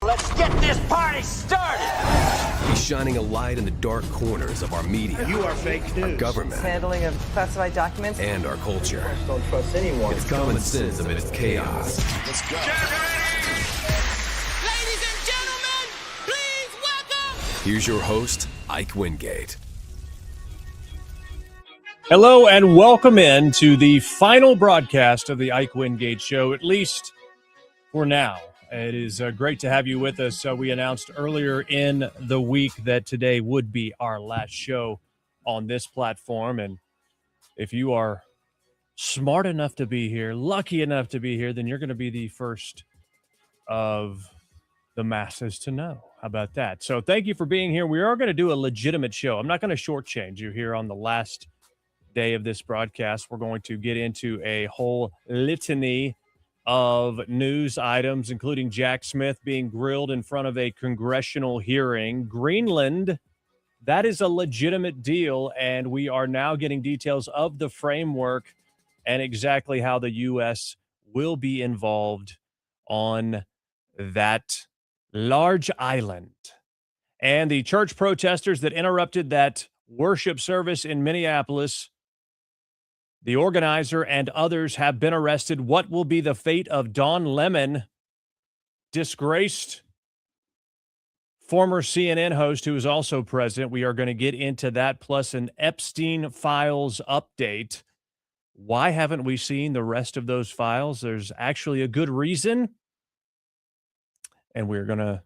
Let's get this party started! He's shining a light in the dark corners of our media. You are fake news. Our government. Handling of classified documents. And our culture. Don't trust anyone. It's common sense amidst chaos. Let's go. Ladies and gentlemen, please welcome... Here's your host, Ike Wingate. Hello and welcome in to the final broadcast of the Ike Wingate Show, at least for now. It is great to have you with us. We announced earlier in the week that today would be our last show on this platform. And if you are smart enough to be here, lucky enough to be here, then you're going to be the first of the masses to know. How about that? So thank you for being here. We are going to do a legitimate show. I'm not going to shortchange you here on the last day of this broadcast. We're going to get into a whole litany of news items, including Jack Smith being grilled in front of a congressional hearing. Greenland, that is a legitimate deal, and we are now getting details of the framework and exactly how the U.S. will be involved on that large island. And the church protesters that interrupted that worship service in Minneapolis, the organizer and others have been arrested. What will be the fate of Don Lemon, disgraced former CNN host who is also president? We are going to get into that, plus an Epstein files update. Why haven't we seen the rest of those files? There's actually a good reason, and we're going to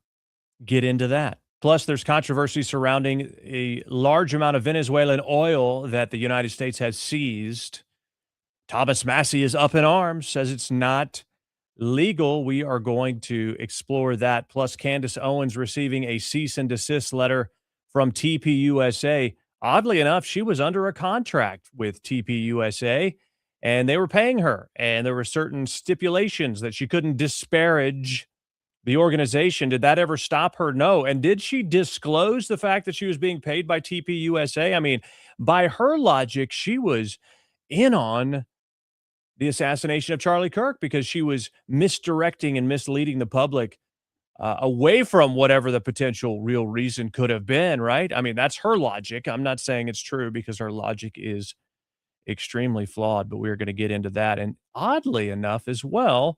get into that. Plus, there's controversy surrounding a large amount of Venezuelan oil that the United States has seized. Thomas Massie is up in arms, says it's not legal. We are going to explore that. Plus, Candace Owens receiving a cease and desist letter from TPUSA. Oddly enough, she was under a contract with TPUSA, and they were paying her. And there were certain stipulations that she couldn't disparage the organization. Did that ever stop her? No. And did she disclose the fact that she was being paid by TPUSA? I mean, by her logic, she was in on the assassination of Charlie Kirk because she was misdirecting and misleading the public away from whatever the potential real reason could have been, right? I mean, that's her logic. I'm not saying it's true because her logic is extremely flawed, but we're going to get into that. And oddly enough as well,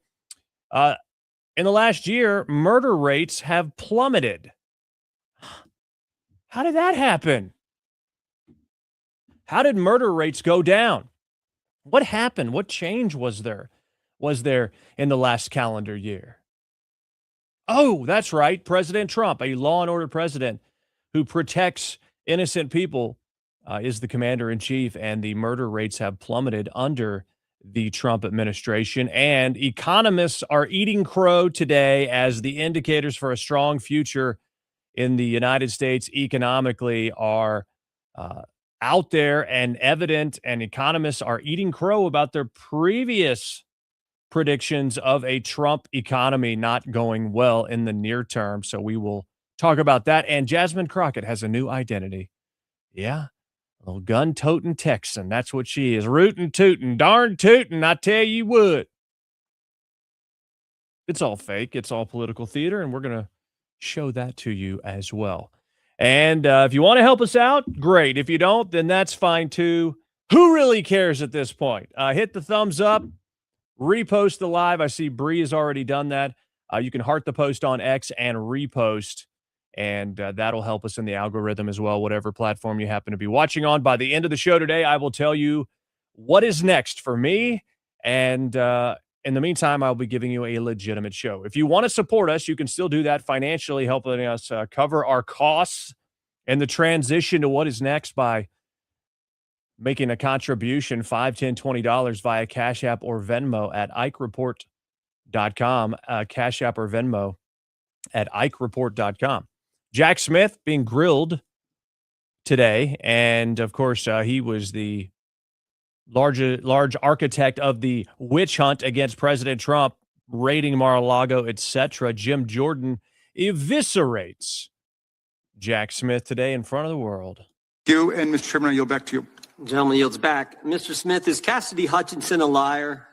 in the last year, murder rates have plummeted. How did that happen? How did murder rates go down? What happened? What change was there in the last calendar year? Oh, that's right. President Trump, a law and order president who protects innocent people, is the commander in chief, and the murder rates have plummeted under the Trump administration. And economists are eating crow today as the indicators for a strong future in the United States economically are out there and evident, and economists are eating crow about their previous predictions of a Trump economy not going well in the near term. So we will talk about that. And Jasmine Crockett has a new identity. Yeah. Little gun-toting Texan. That's what she is. Rootin' tootin', darn tootin', I tell you what. It's all fake. It's all political theater, and we're going to show that to you as well. And if you want to help us out, great. If you don't, then that's fine too. Who really cares at this point? Hit the thumbs up, repost the live. I see Bree has already done that. You can heart the post on X and repost. And that'll help us in the algorithm as well, whatever platform you happen to be watching on. By the end of the show today, I will tell you what is next for me. And in the meantime, I'll be giving you a legitimate show. If you want to support us, you can still do that financially, helping us cover our costs and the transition to what is next by making a contribution, $5, $10, $20 via Cash App or Venmo at IkeReport.com, Cash App or Venmo at IkeReport.com. Jack Smith being grilled today, and of course, he was the large architect of the witch hunt against President Trump, raiding Mar-a-Lago, etc. Jim Jordan eviscerates Jack Smith today in front of the world. You and Mr. Chairman, I yield back to you. Gentleman yields back. Mr. Smith, is Cassidy Hutchinson a liar?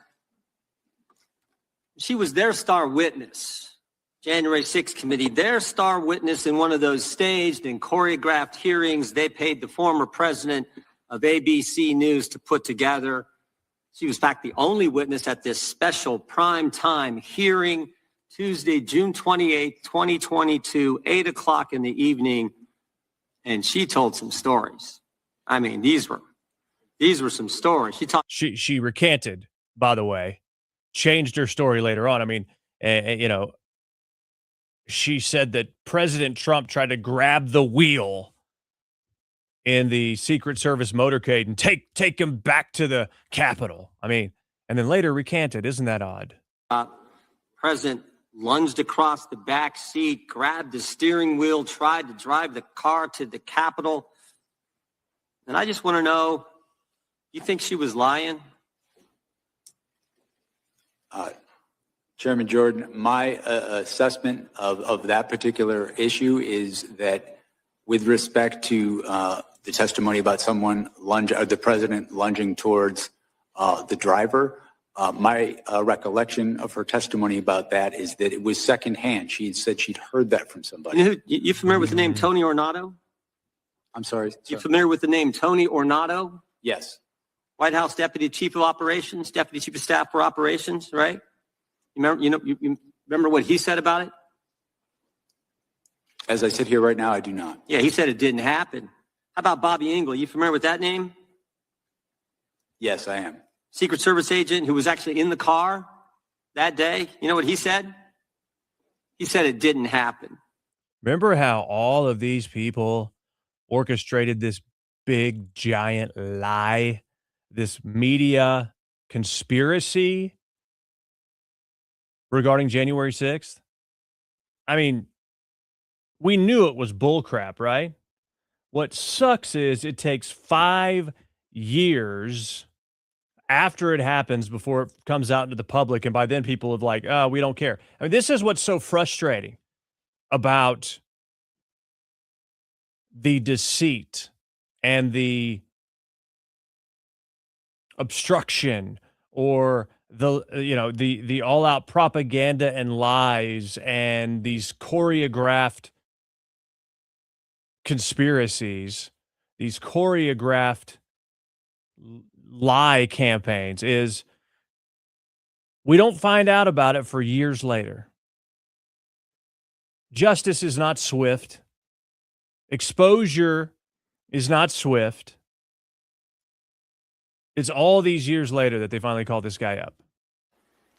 She was their star witness. January 6th committee, their star witness in one of those staged and choreographed hearings they paid the former president of ABC News to put together. She was, in fact, the only witness at this special prime time hearing, Tuesday, June 28th, 2022, 8 o'clock in the evening. And she told some stories. I mean, these were some stories. She recanted, by the way, changed her story later on. I mean, she said that President Trump tried to grab the wheel in the Secret Service motorcade and take him back to the Capitol. I mean, and then later recanted. Isn't that odd? President lunged across the back seat, grabbed the steering wheel, tried to drive the car to the Capitol. And I just want to know, you think she was lying? Chairman Jordan, my assessment of that particular issue is that with respect to the testimony about the president lunging towards the driver, my recollection of her testimony about that is that it was secondhand. She had said she'd heard that from somebody. You familiar with the name Tony Ornato? I'm sorry. You familiar with the name Tony Ornato? Yes. White House Deputy Chief of Operations, Deputy Chief of Staff for Operations, right? You remember what he said about it? As I sit here right now, I do not. Yeah, he said it didn't happen. How about Bobby Engel? You familiar with that name? Yes, I am. Secret Service agent who was actually in the car that day. You know what he said? He said it didn't happen. Remember how all of these people orchestrated this big, giant lie, this media conspiracy regarding January 6th? I mean, we knew it was bullcrap, right? What sucks is it takes 5 years after it happens before it comes out into the public, and by then people have like, oh, we don't care. I mean, this is what's so frustrating about the deceit and the obstruction or the all-out propaganda and lies and these choreographed conspiracies, these choreographed lie campaigns, is we don't find out about it for years later. Justice is not swift. Exposure is not swift. It's all these years later that they finally called this guy up.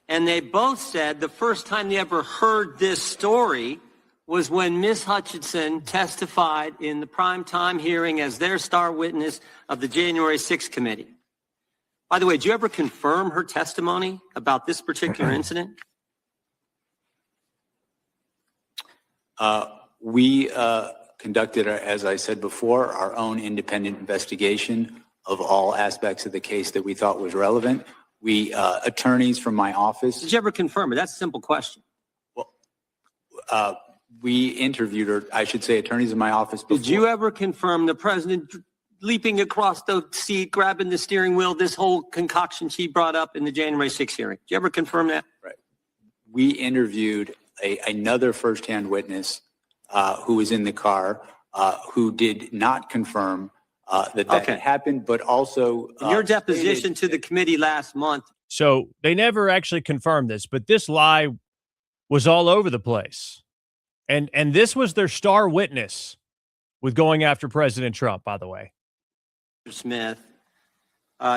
And they both said the first time they ever heard this story was when Ms. Hutchinson testified in the primetime hearing as their star witness of the January 6th committee. By the way, did you ever confirm her testimony about this particular incident? We conducted, as I said before, our own independent investigation of all aspects of the case that we thought was relevant. We, attorneys from my office. Did you ever confirm it? That's a simple question. Well, we interviewed, or I should say attorneys in my office before. Did you ever confirm the president leaping across the seat, grabbing the steering wheel, this whole concoction she brought up in the January 6th hearing? Did you ever confirm that? Right. We interviewed another firsthand witness who was in the car who did not confirm that had happened, but also in your deposition to the committee last month. So they never actually confirmed this, but this lie was all over the place. And this was their star witness with going after President Trump, by the way. Smith,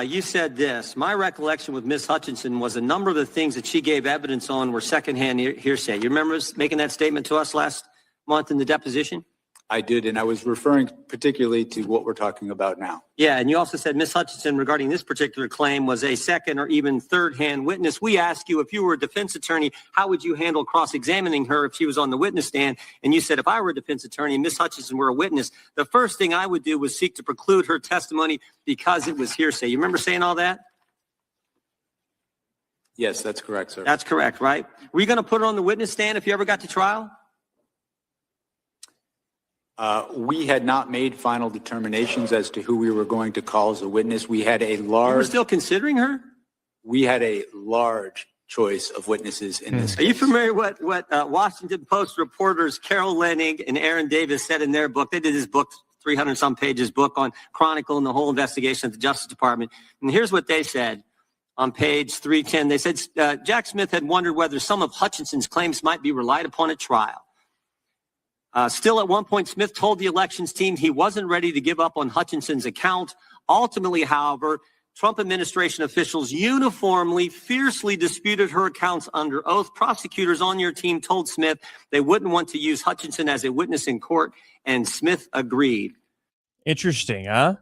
you said this. My recollection with Ms. Hutchinson was a number of the things that she gave evidence on were secondhand hearsay. You remember making that statement to us last month in the deposition? I did, and I was referring particularly to what we're talking about now. Yeah, and you also said Ms. Hutchinson regarding this particular claim was a second or even third-hand witness. We asked you, if you were a defense attorney, how would you handle cross-examining her if she was on the witness stand? And you said, if I were a defense attorney and Ms. Hutchinson were a witness, the first thing I would do was seek to preclude her testimony because it was hearsay. You remember saying all that? Yes, that's correct, sir. That's correct, right? Were you going to put her on the witness stand if you ever got to trial? We had not made final determinations as to who we were going to call as a witness. We had a large... You were still considering her? We had a large choice of witnesses in this Are you case. familiar what Washington Post reporters Carol Leonnig and Aaron Davis said in their book? They did this book, 300-some pages book on Chronicle and the whole investigation of the Justice Department. And here's what they said on page 310. They said Jack Smith had wondered whether some of Hutchinson's claims might be relied upon at trial. Still, at one point, Smith told the elections team he wasn't ready to give up on Hutchinson's account. Ultimately, however, Trump administration officials uniformly, fiercely disputed her accounts under oath. Prosecutors on your team told Smith they wouldn't want to use Hutchinson as a witness in court, and Smith agreed. Interesting, huh?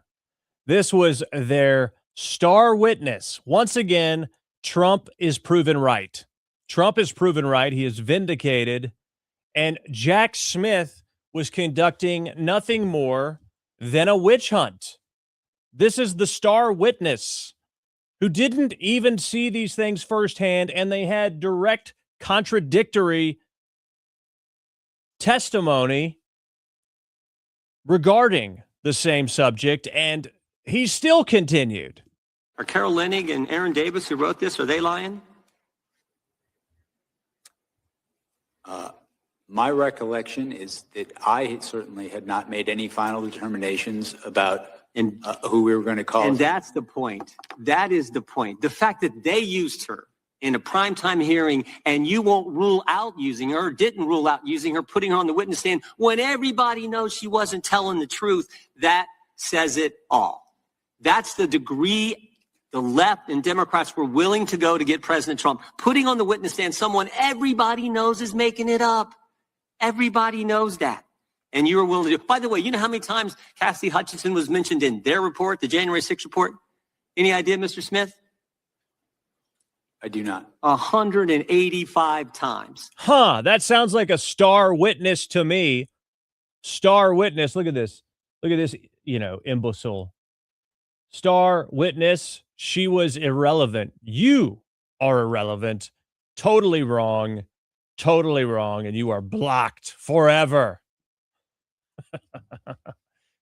This was their star witness. Once again, Trump is proven right. Trump is proven right. He is vindicated. And Jack Smith was conducting nothing more than a witch hunt. This is the star witness who didn't even see these things firsthand, and they had direct contradictory testimony regarding the same subject, and he still continued. Are Carol Leonnig and Aaron Davis, who wrote this, are they lying? My recollection is that I certainly had not made any final determinations about who we were going to call. And that's the point. That is the point. The fact that they used her in a primetime hearing and you won't rule out using her, or didn't rule out using her, putting her on the witness stand when everybody knows she wasn't telling the truth, that says it all. That's the degree the left and Democrats were willing to go to get President Trump, putting on the witness stand someone everybody knows is making it up. Everybody knows that. And you were willing to do. By the way, you know how many times Cassidy Hutchinson was mentioned in their report, the January 6th report? Any idea, Mr. Smith? I do not. 185 times. Huh, that sounds like a star witness to me. Star witness. Look at this. Look at this, imbecile. Star witness. She was irrelevant. You are irrelevant. Totally wrong. Totally wrong. And you are blocked forever.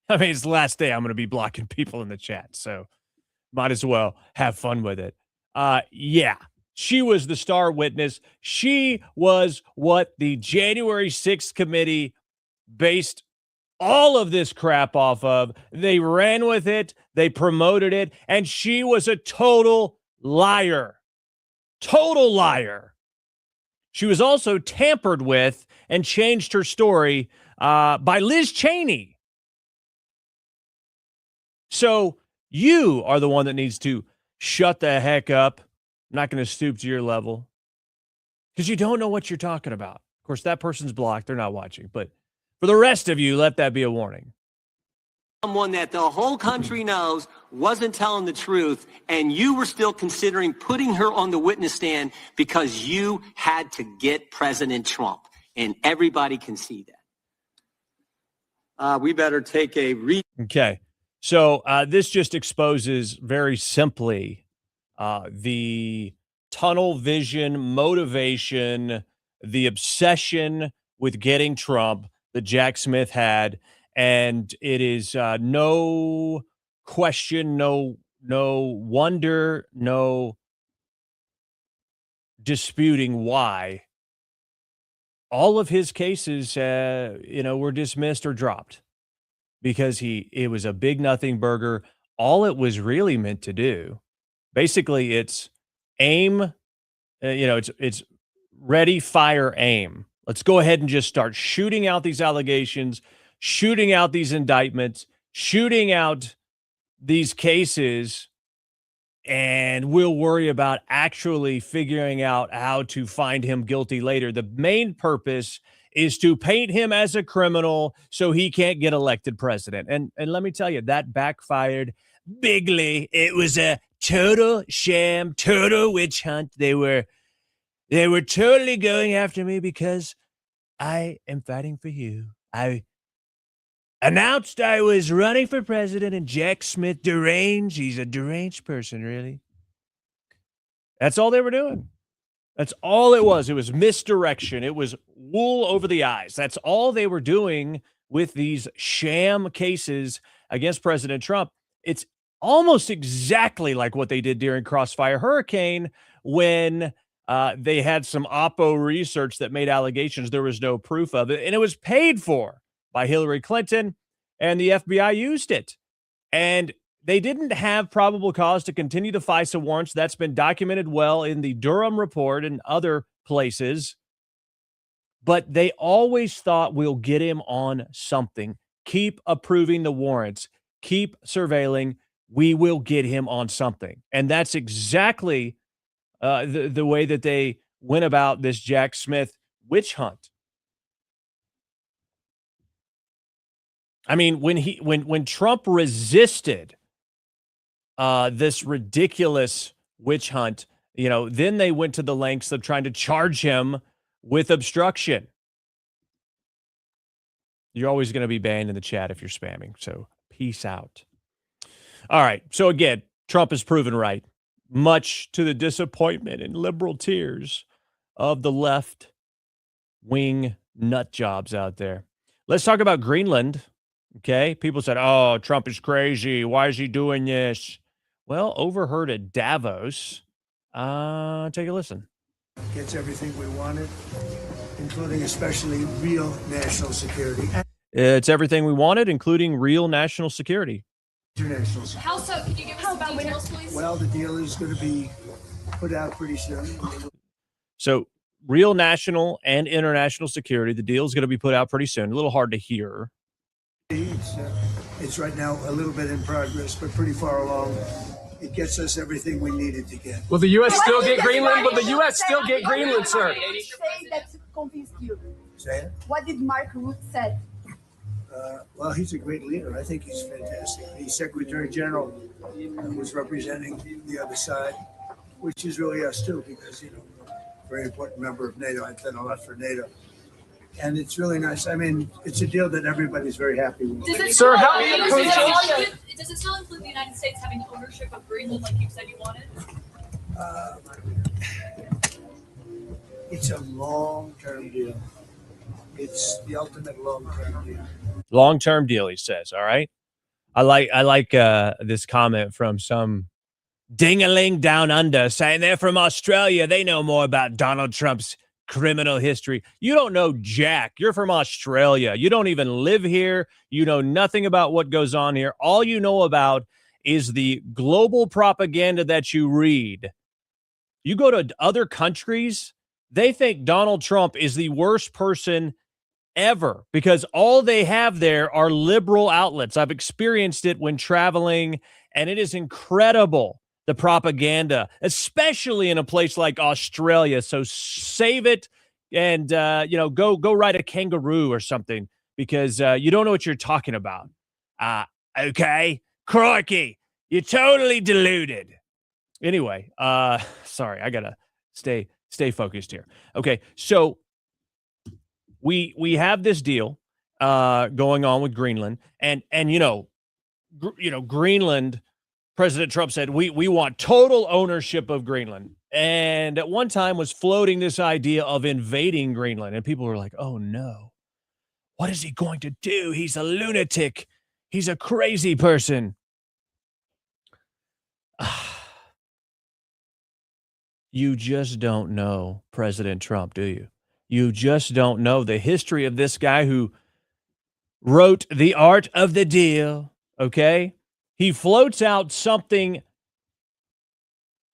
I mean, it's the last day I'm going to be blocking people in the chat, so might as well have fun with it. Yeah, she was the star witness. She was what the January 6th committee based all of this crap off of. They ran with it. They promoted it. And she was a total liar. Total liar. She was also tampered with and changed her story by Liz Cheney. So you are the one that needs to shut the heck up. I'm not going to stoop to your level because you don't know what you're talking about. Of course, that person's blocked. They're not watching. But for the rest of you, let that be a warning. Someone that the whole country knows wasn't telling the truth, and you were still considering putting her on the witness stand because you had to get President Trump, and everybody can see that. We better take a Okay. So this just exposes very simply the tunnel vision, motivation, the obsession with getting Trump that Jack Smith had. And it is no question, no wonder, no disputing why all of his cases, were dismissed or dropped because it was a big nothing burger. All it was really meant to do, basically, it's aim. It's ready, fire, aim. Let's go ahead and just start shooting out these allegations, shooting out these indictments, shooting out these cases, and we'll worry about actually figuring out how to find him guilty later. The main purpose is to paint him as a criminal so he can't get elected president. And let me tell you, that backfired bigly. It was a total sham, total witch hunt. They were totally going after me because I am fighting for you. I announced I was running for president, and Jack Smith deranged. He's a deranged person, really. That's all they were doing. That's all it was. It was misdirection. It was wool over the eyes. That's all they were doing with these sham cases against President Trump. It's almost exactly like what they did during Crossfire Hurricane when They had some Oppo research that made allegations. There was no proof of it, and it was paid for by Hillary Clinton, and the FBI used it. And they didn't have probable cause to continue the FISA warrants. That's been documented well in the Durham report and other places. But they always thought, we'll get him on something. Keep approving the warrants. Keep surveilling. We will get him on something. And that's exactly the way that they went about this Jack Smith witch hunt. I mean, when Trump resisted this ridiculous witch hunt, then they went to the lengths of trying to charge him with obstruction. You're always going to be banned in the chat if you're spamming. So peace out. All right. So again, Trump is proven right, much to the disappointment and liberal tears of the left wing nut jobs out there. Let's talk about Greenland. Okay. People said, oh, Trump is crazy. Why is he doing this? Well, overheard at Davos. Take a listen. Gets everything we wanted, including especially real national security. It's everything we wanted, including real national security. International security. How so? Can you give us some details, please? Well, the deal is going to be put out pretty soon. So real national and international security, the deal is going to be put out pretty soon. A little hard to hear. It's right now a little bit in progress, but pretty far along. It gets us everything we needed to get. Will the U.S. still get Greenland? Will the U.S. still get Greenland, sir? Say that convinced you. Say it? What did Mark Rutte say? Well, he's a great leader. I think he's fantastic. He's Secretary General, was representing the other side, which is really us too, because, very important member of NATO. I've done a lot for NATO. And it's really nice. I mean, it's a deal that everybody's very happy with. Does it still include the United States having ownership of Greenland like you said you wanted? It's a long-term deal. It's the ultimate long-term deal. Long-term deal, he says. All right. I like this comment from some ding-a-ling down under saying they're from Australia. They know more about Donald Trump's criminal history. You don't know jack. You're from Australia. You don't even live here. You know nothing about what goes on here. All you know about is the global propaganda that you read. You go to other countries, they think Donald Trump is the worst person ever because all they have there are liberal outlets. I've experienced it when traveling, and it is incredible, the propaganda, especially in a place like Australia. So save it and, go ride a kangaroo or something because you don't know what you're talking about. Okay. Crikey, you're totally deluded. Anyway, sorry, I got to stay focused here. Okay. So we have this deal going on with Greenland and Greenland, President Trump said, we want total ownership of Greenland. And at one time was floating this idea of invading Greenland. And people were like, oh, no. What is he going to do? He's a lunatic. He's a crazy person. You just don't know President Trump, do you? You just don't know the history of this guy who wrote The Art of the Deal, okay? He floats out something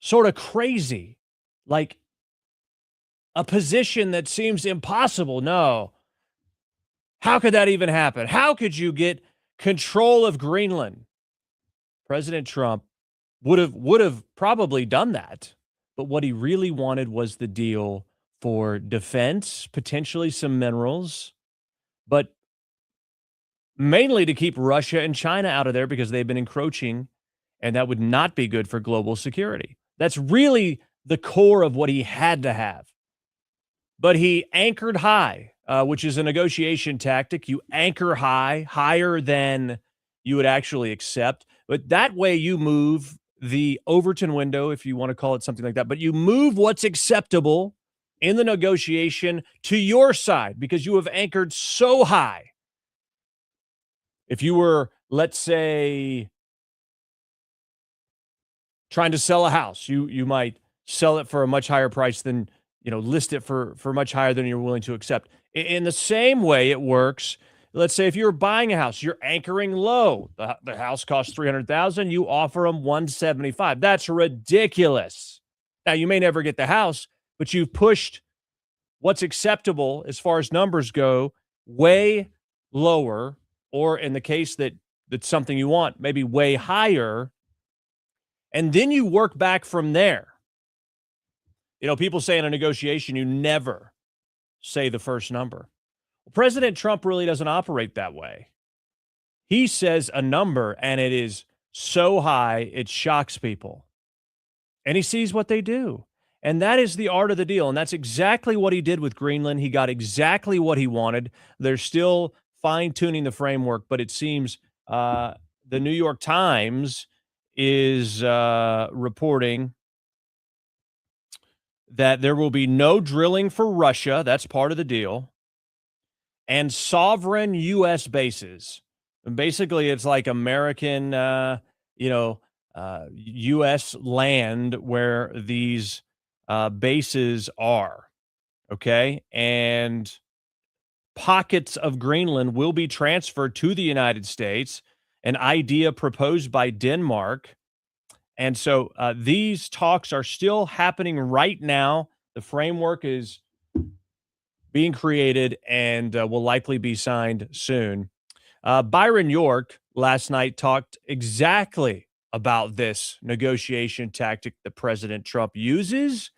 sort of crazy, like a position that seems impossible. No. How could that even happen? How could you get control of Greenland? President Trump would have probably done that. But what he really wanted was the deal for defense, potentially some minerals, but mainly to keep Russia and China out of there because they've been encroaching, and that would not be good for global security. That's really the core of what he had to have. But he anchored high, which is a negotiation tactic. You anchor high, higher than you would actually accept. But that way you move the Overton window, if you want to call it something like that. But you move what's acceptable in the negotiation to your side because you have anchored so high. If you were, let's say, trying to sell a house, you might sell it for a much higher price than, list it for much higher than you're willing to accept. In the same way it works, let's say if you're buying a house, you're anchoring low. The house costs $300,000, you offer them $175,000. That's ridiculous. Now, you may never get the house, but you've pushed what's acceptable as far as numbers go way lower, or in the case that's something you want, maybe way higher, and then you work back from there. People say in a negotiation, you never say the first number. Well, President Trump really doesn't operate that way. He says a number, and it is so high, it shocks people. And he sees what they do. And that is the art of the deal. And that's exactly what he did with Greenland. He got exactly what he wanted. They're still fine-tuning the framework, but it seems the New York Times is reporting that there will be no drilling for Russia. That's part of the deal. And sovereign U.S. bases. And basically, it's like American, U.S. land where these bases are. Okay? And pockets of Greenland will be transferred to the United States, an idea proposed by Denmark. And so these talks are still happening right now. The framework is being created and will likely be signed soon. Byron York last night talked exactly about this negotiation tactic that President Trump uses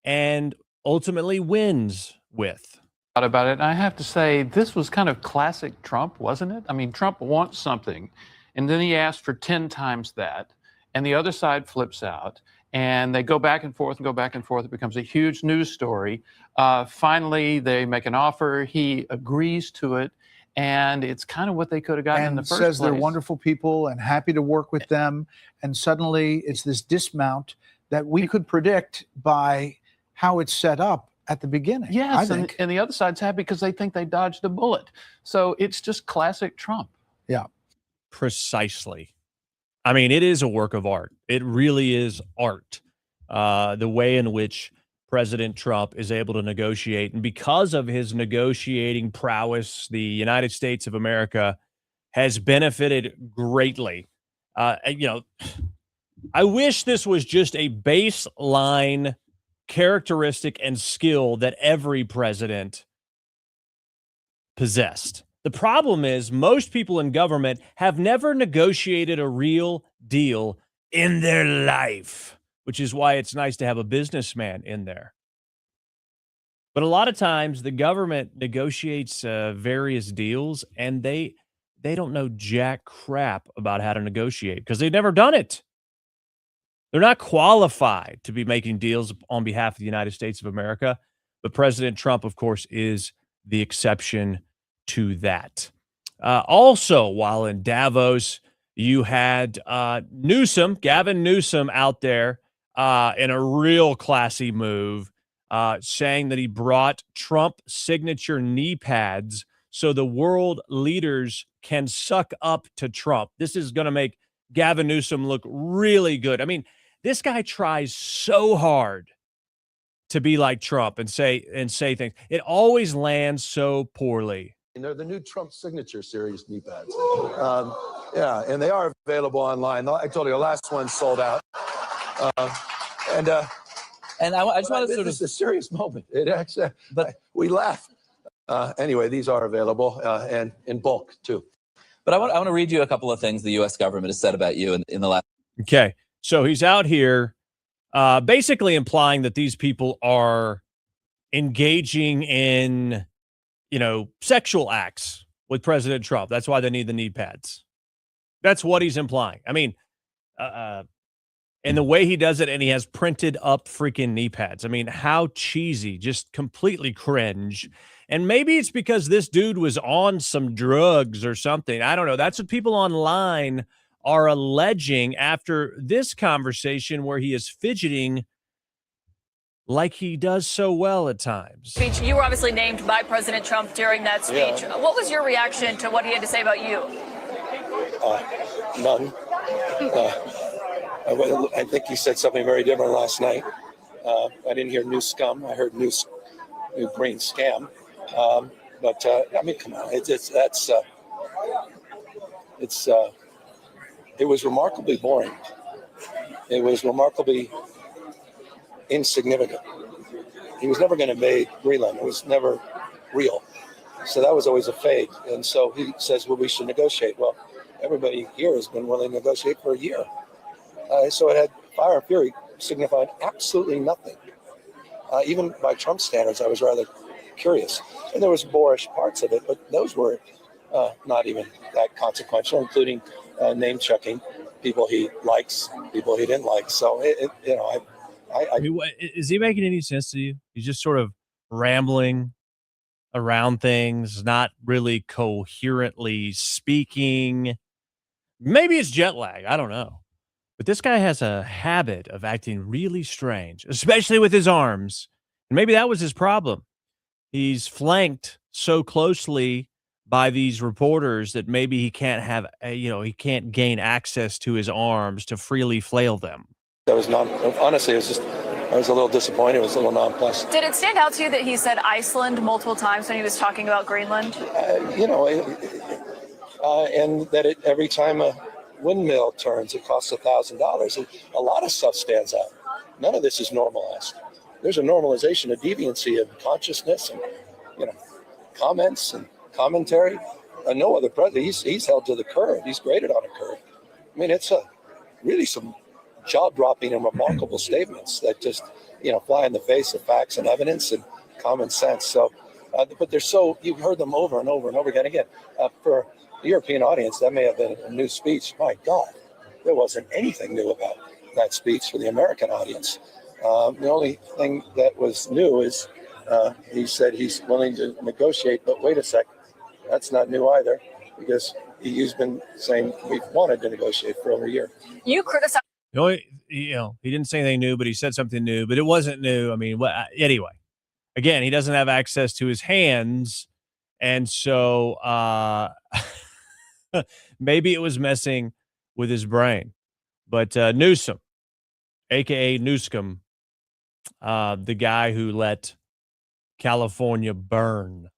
and ultimately wins with. About it. I have to say, this was kind of classic Trump, wasn't it? I mean, Trump wants something, and then he asked for 10 times that, and the other side flips out, and they go back and forth and go back and forth. It becomes a huge news story. Finally, they make an offer. He agrees to it, and it's kind of what they could have gotten in the first place. And says they're wonderful people and happy to work with them, and suddenly it's this dismount that we could predict by how it's set up at the beginning. Yes, and the other side's happy because they think they dodged a bullet. So it's just classic Trump. Yeah. Precisely. I mean, it is a work of art. It really is art. The way in which President Trump is able to negotiate. And because of his negotiating prowess, the United States of America has benefited greatly. I wish this was just a baseline characteristic and skill that every president possessed. The problem is most people in government have never negotiated a real deal in their life, which is why it's nice to have a businessman in there. But a lot of times the government negotiates various deals and they don't know jack crap about how to negotiate because they've never done it. They're not qualified to be making deals on behalf of the United States of America. But President Trump, of course, is the exception to that. Also, while in Davos, you had Gavin Newsom out there in a real classy move, saying that he brought Trump signature knee pads so the world leaders can suck up to Trump. This is going to make Gavin Newsom look really good. I mean, this guy tries so hard to be like Trump and say things. It always lands so poorly. And they're the new Trump signature series knee pads. Yeah, and they are available online. I told you the last one sold out. And I just want to sort of, it's a serious moment. It actually, but we laugh. Anyway, these are available and in bulk too. But I want to read you a couple of things the U.S. government has said about you in the last. Okay, so he's out here basically implying that these people are engaging in, sexual acts with President Trump. That's why they need the knee pads. That's what he's implying. I mean, and the way he does it, and he has printed up freaking knee pads. I mean, how cheesy, just completely cringe. And maybe it's because this dude was on some drugs or something. I don't know. That's what people online are alleging after this conversation where he is fidgeting like he does so well at times. Speech. You were obviously named by President Trump during that speech. Yeah. What was your reaction to what he had to say about you? None. I think he said something very different last night. I didn't hear new scum. I heard new green scam. But I mean, come on, it was remarkably boring. It was remarkably insignificant. He was never going to invade Greenland. It was never real. So that was always a fake. And so he says, well, we should negotiate. Well, everybody here has been willing to negotiate for a year. So it had fire and fury, signifying absolutely nothing. Even by Trump standards, I was rather curious. And there was boorish parts of it, but those were not even that consequential, including name checking people he likes, people he didn't like. So, I mean, is he making any sense to you? He's just sort of rambling around things, not really coherently speaking. Maybe it's jet lag. I don't know. But this guy has a habit of acting really strange, especially with his arms. And maybe that was his problem. He's flanked so closely by these reporters that maybe he can't have, he can't gain access to his arms to freely flail them. Honestly, I was a little disappointed. It was a little nonplussed. Did it stand out to you that he said Iceland multiple times when he was talking about Greenland? And that every time a windmill turns, it costs $1,000. A lot of stuff stands out. None of this is normalized. There's a normalization of deviancy of consciousness and, comments and commentary. No other president, he's held to the curve. He's graded on a curve. I mean, it's really some jaw-dropping and remarkable statements that just, fly in the face of facts and evidence and common sense. So, but you've heard them over and over and over again. For the European audience, that may have been a new speech. My God, there wasn't anything new about that speech for the American audience. The only thing that was new is he said he's willing to negotiate, but wait a sec, that's not new either, because he's been saying we've wanted to negotiate for over a year. You criticize. He didn't say anything new, but he said something new, but it wasn't new. I mean, anyway, again, he doesn't have access to his hands. And so maybe it was messing with his brain. But Newsom, a.k.a. Newscom, the guy who let California burn,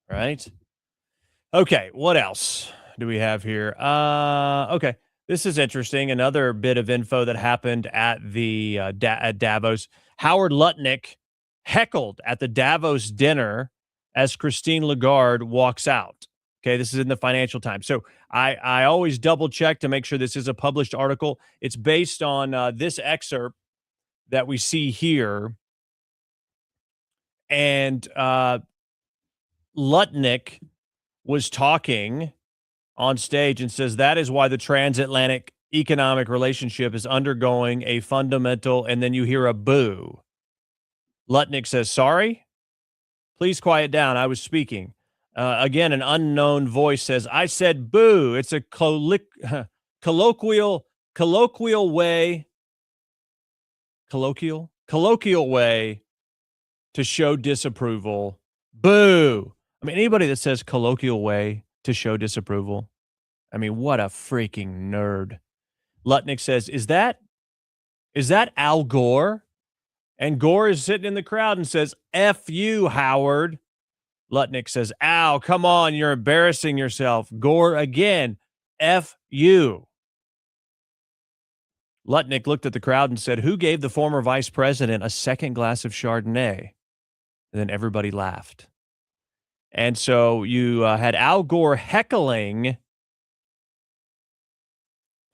right? Okay, what else do we have here? Okay, this is interesting. Another bit of info that happened at the at Davos. Howard Lutnick heckled at the Davos dinner as Christine Lagarde walks out. Okay, this is in the Financial Times. So I always double check to make sure this is a published article. It's based on this excerpt that we see here. And Lutnick was talking on stage and says that is why the transatlantic economic relationship is undergoing a fundamental, and then you hear a boo. Lutnick says, sorry, please quiet down. I was speaking. Again, an unknown voice says, I said boo. It's a colloquial way to show disapproval. Boo. I mean, anybody that says colloquial way to show disapproval, I mean, what a freaking nerd. Lutnick says, is that Al Gore? And Gore is sitting in the crowd and says, F you, Howard. Lutnick says, ow, come on, you're embarrassing yourself. Gore again, F you. Lutnick looked at the crowd and said, who gave the former vice president a second glass of Chardonnay? And then everybody laughed. And so you had Al Gore heckling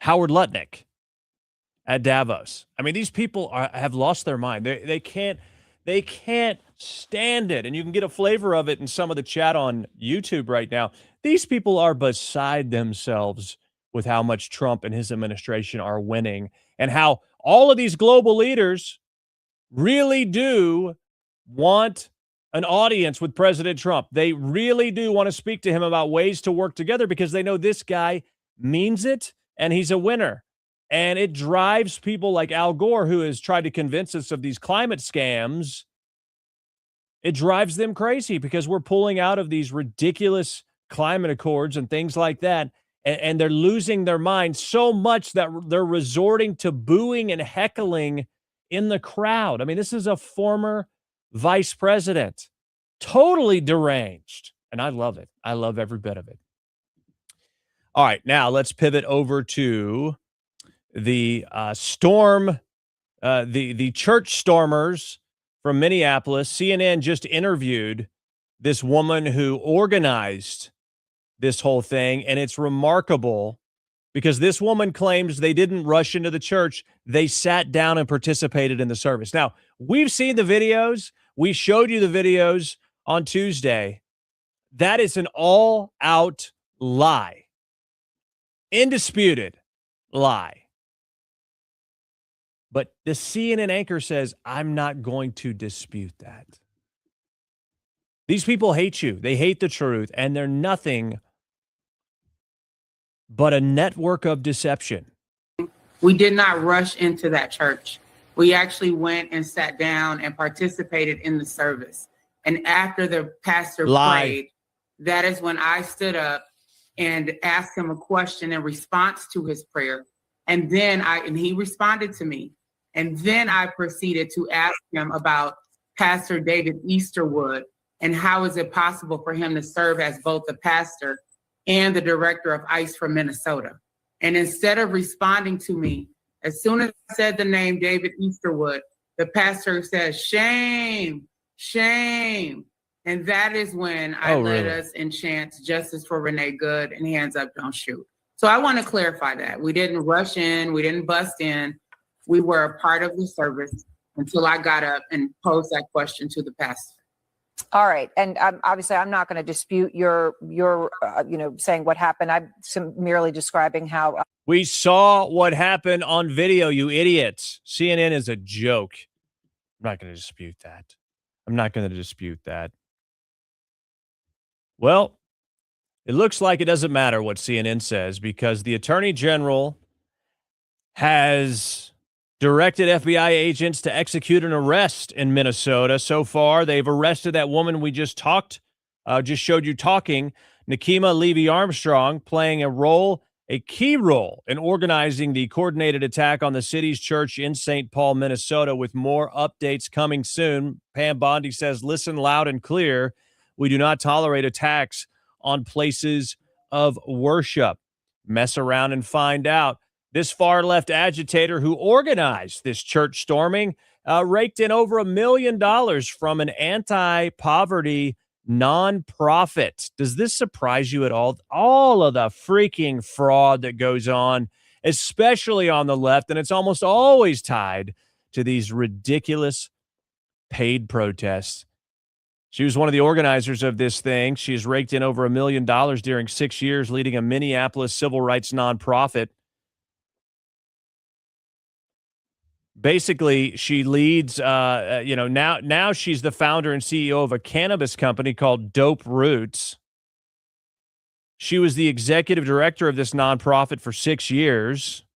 Howard Lutnick at Davos. I mean, these people have lost their mind. They can't stand it. And you can get a flavor of it in some of the chat on YouTube right now. These people are beside themselves with how much Trump and his administration are winning, and how all of these global leaders really do want an audience with President Trump. They really do want to speak to him about ways to work together because they know this guy means it and he's a winner. And it drives people like Al Gore, who has tried to convince us of these climate scams. It drives them crazy because we're pulling out of these ridiculous climate accords and things like that. And they're losing their mind so much that they're resorting to booing and heckling in the crowd. I mean, this is a former vice president, totally deranged. And I love it. I love every bit of it. All right, now let's pivot over to the storm, the church stormers from Minneapolis. CNN just interviewed this woman who organized this whole thing, and it's remarkable because this woman claims they didn't rush into the church. They sat down and participated in the service. Now, we've seen the videos. We showed you the videos on Tuesday. That is an all-out lie. Indisputed lie. But the CNN anchor says, I'm not going to dispute that. These people hate you. They hate the truth, and they're nothing but a network of deception. We did not rush into that church. We actually went and sat down and participated in the service. And after the pastor prayed, that is when I stood up and asked him a question in response to his prayer. And then he responded to me. And then I proceeded to ask him about Pastor David Easterwood and how is it possible for him to serve as both the pastor and the director of ICE for Minnesota. And instead of responding to me, as soon as I said the name David Easterwood, the pastor says, shame, shame. And that is when I led us in chants, justice for Renee Good and hands up, don't shoot. So I want to clarify that. We didn't rush in. We didn't bust in. We were a part of the service until I got up and posed that question to the pastor. All right. And obviously, I'm not going to dispute your saying what happened. I'm merely describing how. We saw what happened on video, you idiots. CNN is a joke. I'm not going to dispute that. I'm not going to dispute that. Well, it looks like it doesn't matter what CNN says because the Attorney General has directed FBI agents to execute an arrest in Minnesota. So far, they've arrested that woman we just showed you talking, Nikema Levy-Armstrong, playing a key role in organizing the coordinated attack on the city's church in St. Paul, Minnesota, with more updates coming soon. Pam Bondi says, listen loud and clear. We do not tolerate attacks on places of worship. Mess around and find out. This far-left agitator who organized this church storming raked in over $1 million from an anti-poverty nonprofit. Does this surprise you at all? All of the freaking fraud that goes on, especially on the left, and it's almost always tied to these ridiculous paid protests. She was one of the organizers of this thing. She's raked in over $1 million during 6 years, leading a Minneapolis civil rights nonprofit. Basically, she leads, now she's the founder and CEO of a cannabis company called Dope Roots. She was the executive director of this nonprofit for 6 years.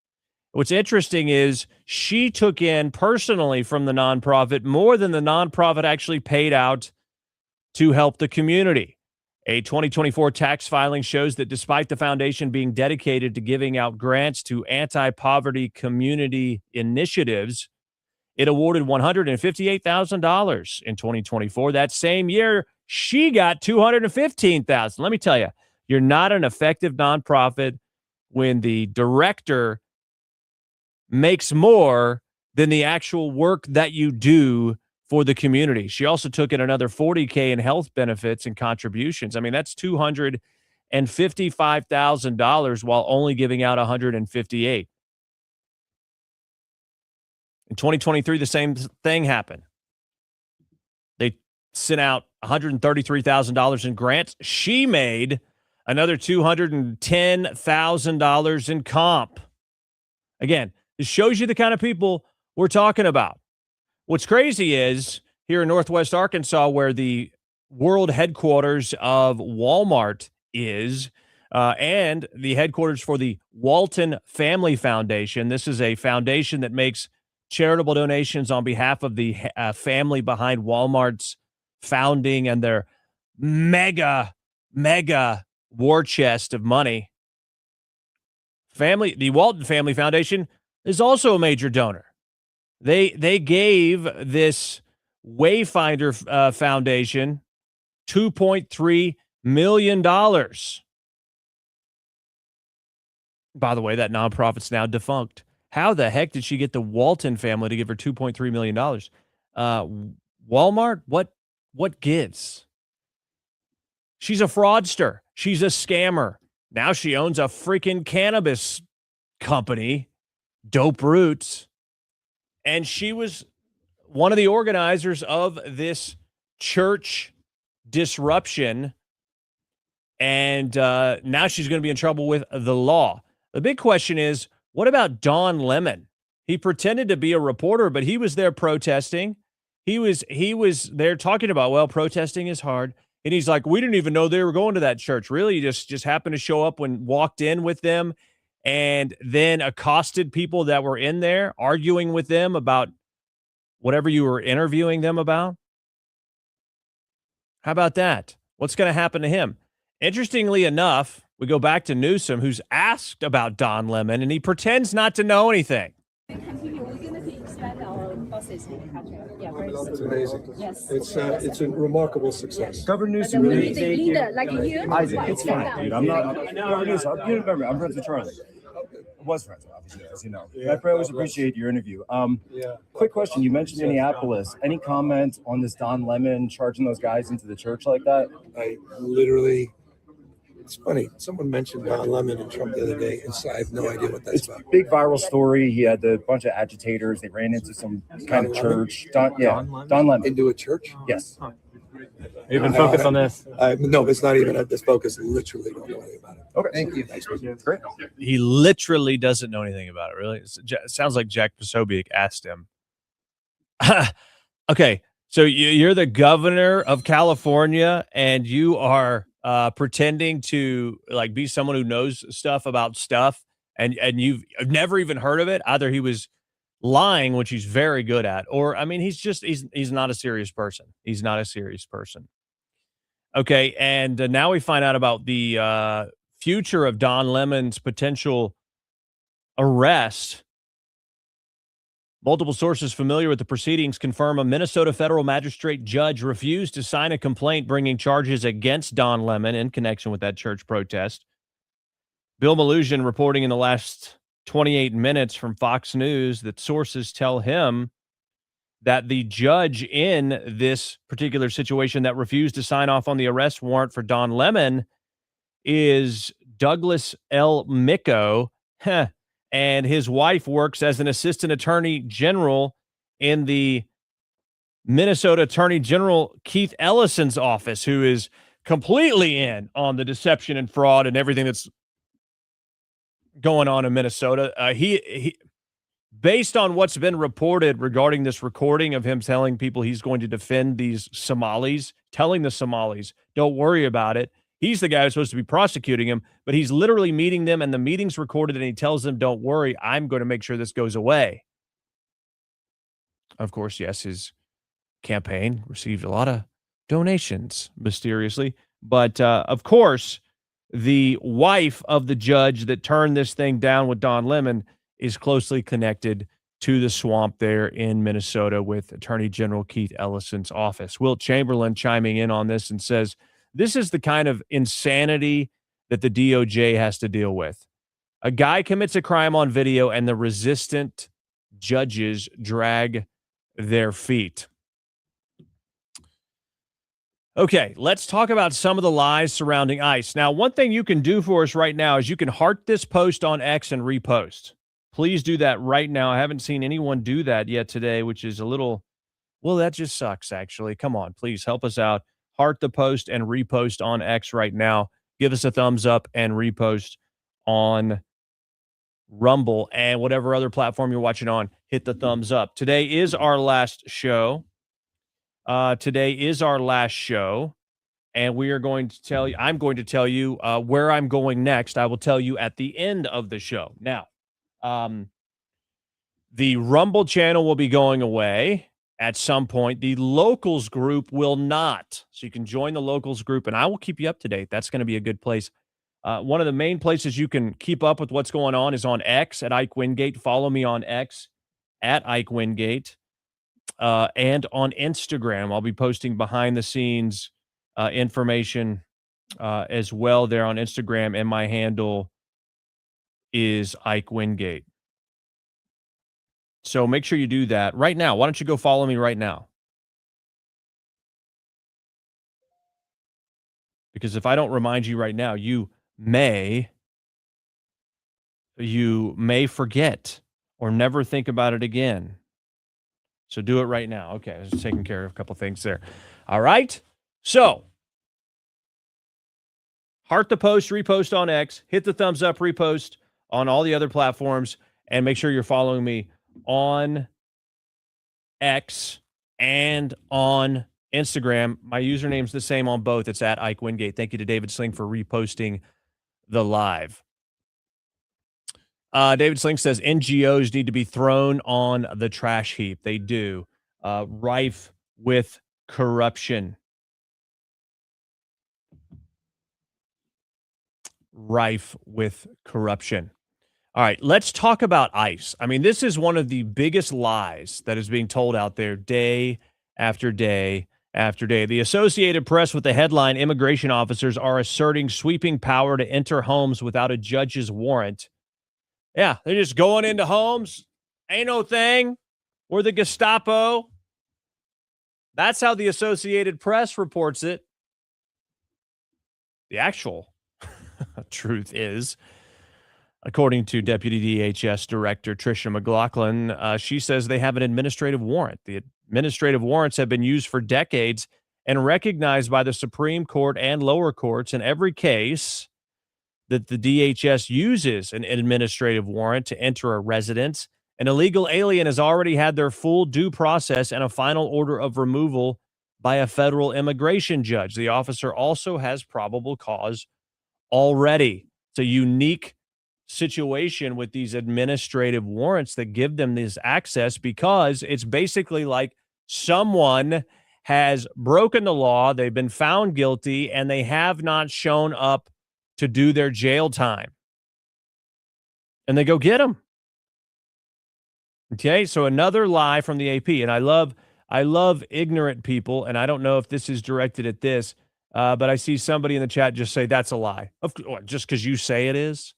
What's interesting is she took in personally from the nonprofit more than the nonprofit actually paid out to help the community. A 2024 tax filing shows that despite the foundation being dedicated to giving out grants to anti-poverty community initiatives, it awarded $158,000 in 2024. That same year, she got $215,000. Let me tell you, you're not an effective nonprofit when the director makes more than the actual work that you do for the community. She also took in another $40K in health benefits and contributions. I mean, that's $255,000 while only giving out $158,000. In 2023, the same thing happened. They sent out $133,000 in grants. She made another $210,000 in comp. Again, this shows you the kind of people we're talking about. What's crazy is here in Northwest Arkansas, where the world headquarters of Walmart is, and the headquarters for the Walton Family Foundation. This is a foundation that makes charitable donations on behalf of the family behind Walmart's founding and their mega war chest of money. The Walton Family Foundation is also a major donor. They gave this Wayfinder Foundation $2.3 million. By the way, that nonprofit's now defunct. How the heck did she get the Walton family to give her $2.3 million? Walmart? What gives? She's a fraudster. She's a scammer. Now she owns a freaking cannabis company, Dope Roots. And she was one of the organizers of this church disruption. And now she's going to be in trouble with the law. The big question is, what about Don Lemon? He pretended to be a reporter, but he was there protesting. He was there talking about, well, protesting is hard. And he's like, we didn't even know they were going to that church. Really? He just happened to show up when walked in with them and then accosted people that were in there, arguing with them about whatever you were interviewing them about. How about that? What's going to happen to him? Interestingly enough, we go back to Newsom, who's asked about Don Lemon, and he pretends not to know anything. That's amazing. Yes. It's a remarkable success. Governor Newsom, really, thank you. Isaac, it's fine, dude. I'm not. Governor Newsom, you remember, I'm friends with Charlie. I was friends, obviously, as you know. Yeah, I always appreciate your interview. Quick question. You mentioned Minneapolis. Any comment on this Don Lemon charging those guys into the church like that? I literally, it's funny. Someone mentioned Don Lemon and Trump the other day, and so I have no idea what that's about. Big viral story. He had a bunch of agitators. They ran into some kind of church. Don Lemon. Into a church? Yes. You've been focused on this. No, it's not even at this focus. Literally don't know anything about it. Okay. Thank you. Thanks, Great. He literally doesn't know anything about it, really. It sounds like Jack Posobiec asked him. Okay, so you're the governor of California, and you are pretending to like be someone who knows stuff about stuff, and you've never even heard of it. Either he was lying, which he's very good at, or I mean, he's not a serious person. He's not a serious person. Okay, and now we find out about the future of Don Lemon's potential arrest. Multiple sources familiar with the proceedings confirm a Minnesota federal magistrate judge refused to sign a complaint bringing charges against Don Lemon in connection with that church protest. Bill Malusian reporting in the last 28 minutes from Fox News that sources tell him that the judge in this particular situation that refused to sign off on the arrest warrant for Don Lemon is Douglas L. Micco, and his wife works as an assistant attorney general in the Minnesota Attorney General Keith Ellison's office, who is completely in on the deception and fraud and everything that's going on in Minnesota. He based on what's been reported regarding this recording of him telling people he's going to defend these Somalis, telling the Somalis, don't worry about it. He's the guy who's supposed to be prosecuting him, but he's literally meeting them, and the meeting's recorded, and he tells them, don't worry, I'm going to make sure this goes away. Of course, yes, his campaign received a lot of donations, mysteriously. But, of course, the wife of the judge that turned this thing down with Don Lemon is closely connected to the swamp there in Minnesota with Attorney General Keith Ellison's office. Wilt Chamberlain chiming in on this and says, this is the kind of insanity that the DOJ has to deal with. A guy commits a crime on video and the resistant judges drag their feet. Okay, let's talk about some of the lies surrounding ICE. Now, one thing you can do for us right now is you can heart this post on X and repost. Please do that right now. I haven't seen anyone do that yet today, which is a little, well, that just sucks, actually. Come on, please help us out. Heart the post and repost on X right now. Give us a thumbs up and repost on Rumble and whatever other platform you're watching on. Hit the thumbs up. Today is our last show. And we are going to tell you, I'm going to tell you where I'm going next. I will tell you at the end of the show. Now, the Rumble channel will be going away at some point. The locals group will not. So you can join the locals group, and I will keep you up to date. That's going to be a good place. One of the main places you can keep up with what's going on is on X at Ike Wingate. Follow me on X at Ike Wingate, and on Instagram. I'll be posting behind the scenes information as well there on Instagram, and my handle is Ike Wingate. So make sure you do that right now. Why don't you go follow me right now? Because if I don't remind you right now, you may forget or never think about it again. So do it right now. Okay, I was taking care of a couple things there. All right. So heart the post, repost on X, hit the thumbs up, repost on all the other platforms, and make sure you're following me on X and on Instagram. My username's the same on both. It's at Ike Wingate. Thank you to David Sling for reposting the live. David Sling says NGOs need to be thrown on the trash heap. They do. Rife with corruption. Rife with corruption. All right, let's talk about ICE. I mean, this is one of the biggest lies that is being told out there day after day after day. The Associated Press with the headline, immigration officers are asserting sweeping power to enter homes without a judge's warrant. Yeah, they're just going into homes. Ain't no thing. We're the Gestapo. That's how the Associated Press reports it. The actual truth is, according to Deputy DHS Director Tricia McLaughlin, she says they have an administrative warrant. The administrative warrants have been used for decades and recognized by the Supreme Court and lower courts in every case that the DHS uses an administrative warrant to enter a residence. An illegal alien has already had their full due process and a final order of removal by a federal immigration judge. The officer also has probable cause already. It's a unique situation with these administrative warrants that give them this access, because it's basically like someone has broken the law, they've been found guilty, and they have not shown up to do their jail time. And they go get them. Okay, so another lie from the AP. And I love ignorant people, and I don't know if this is directed at this, but I see somebody in the chat just say that's a lie. Just because you say it is?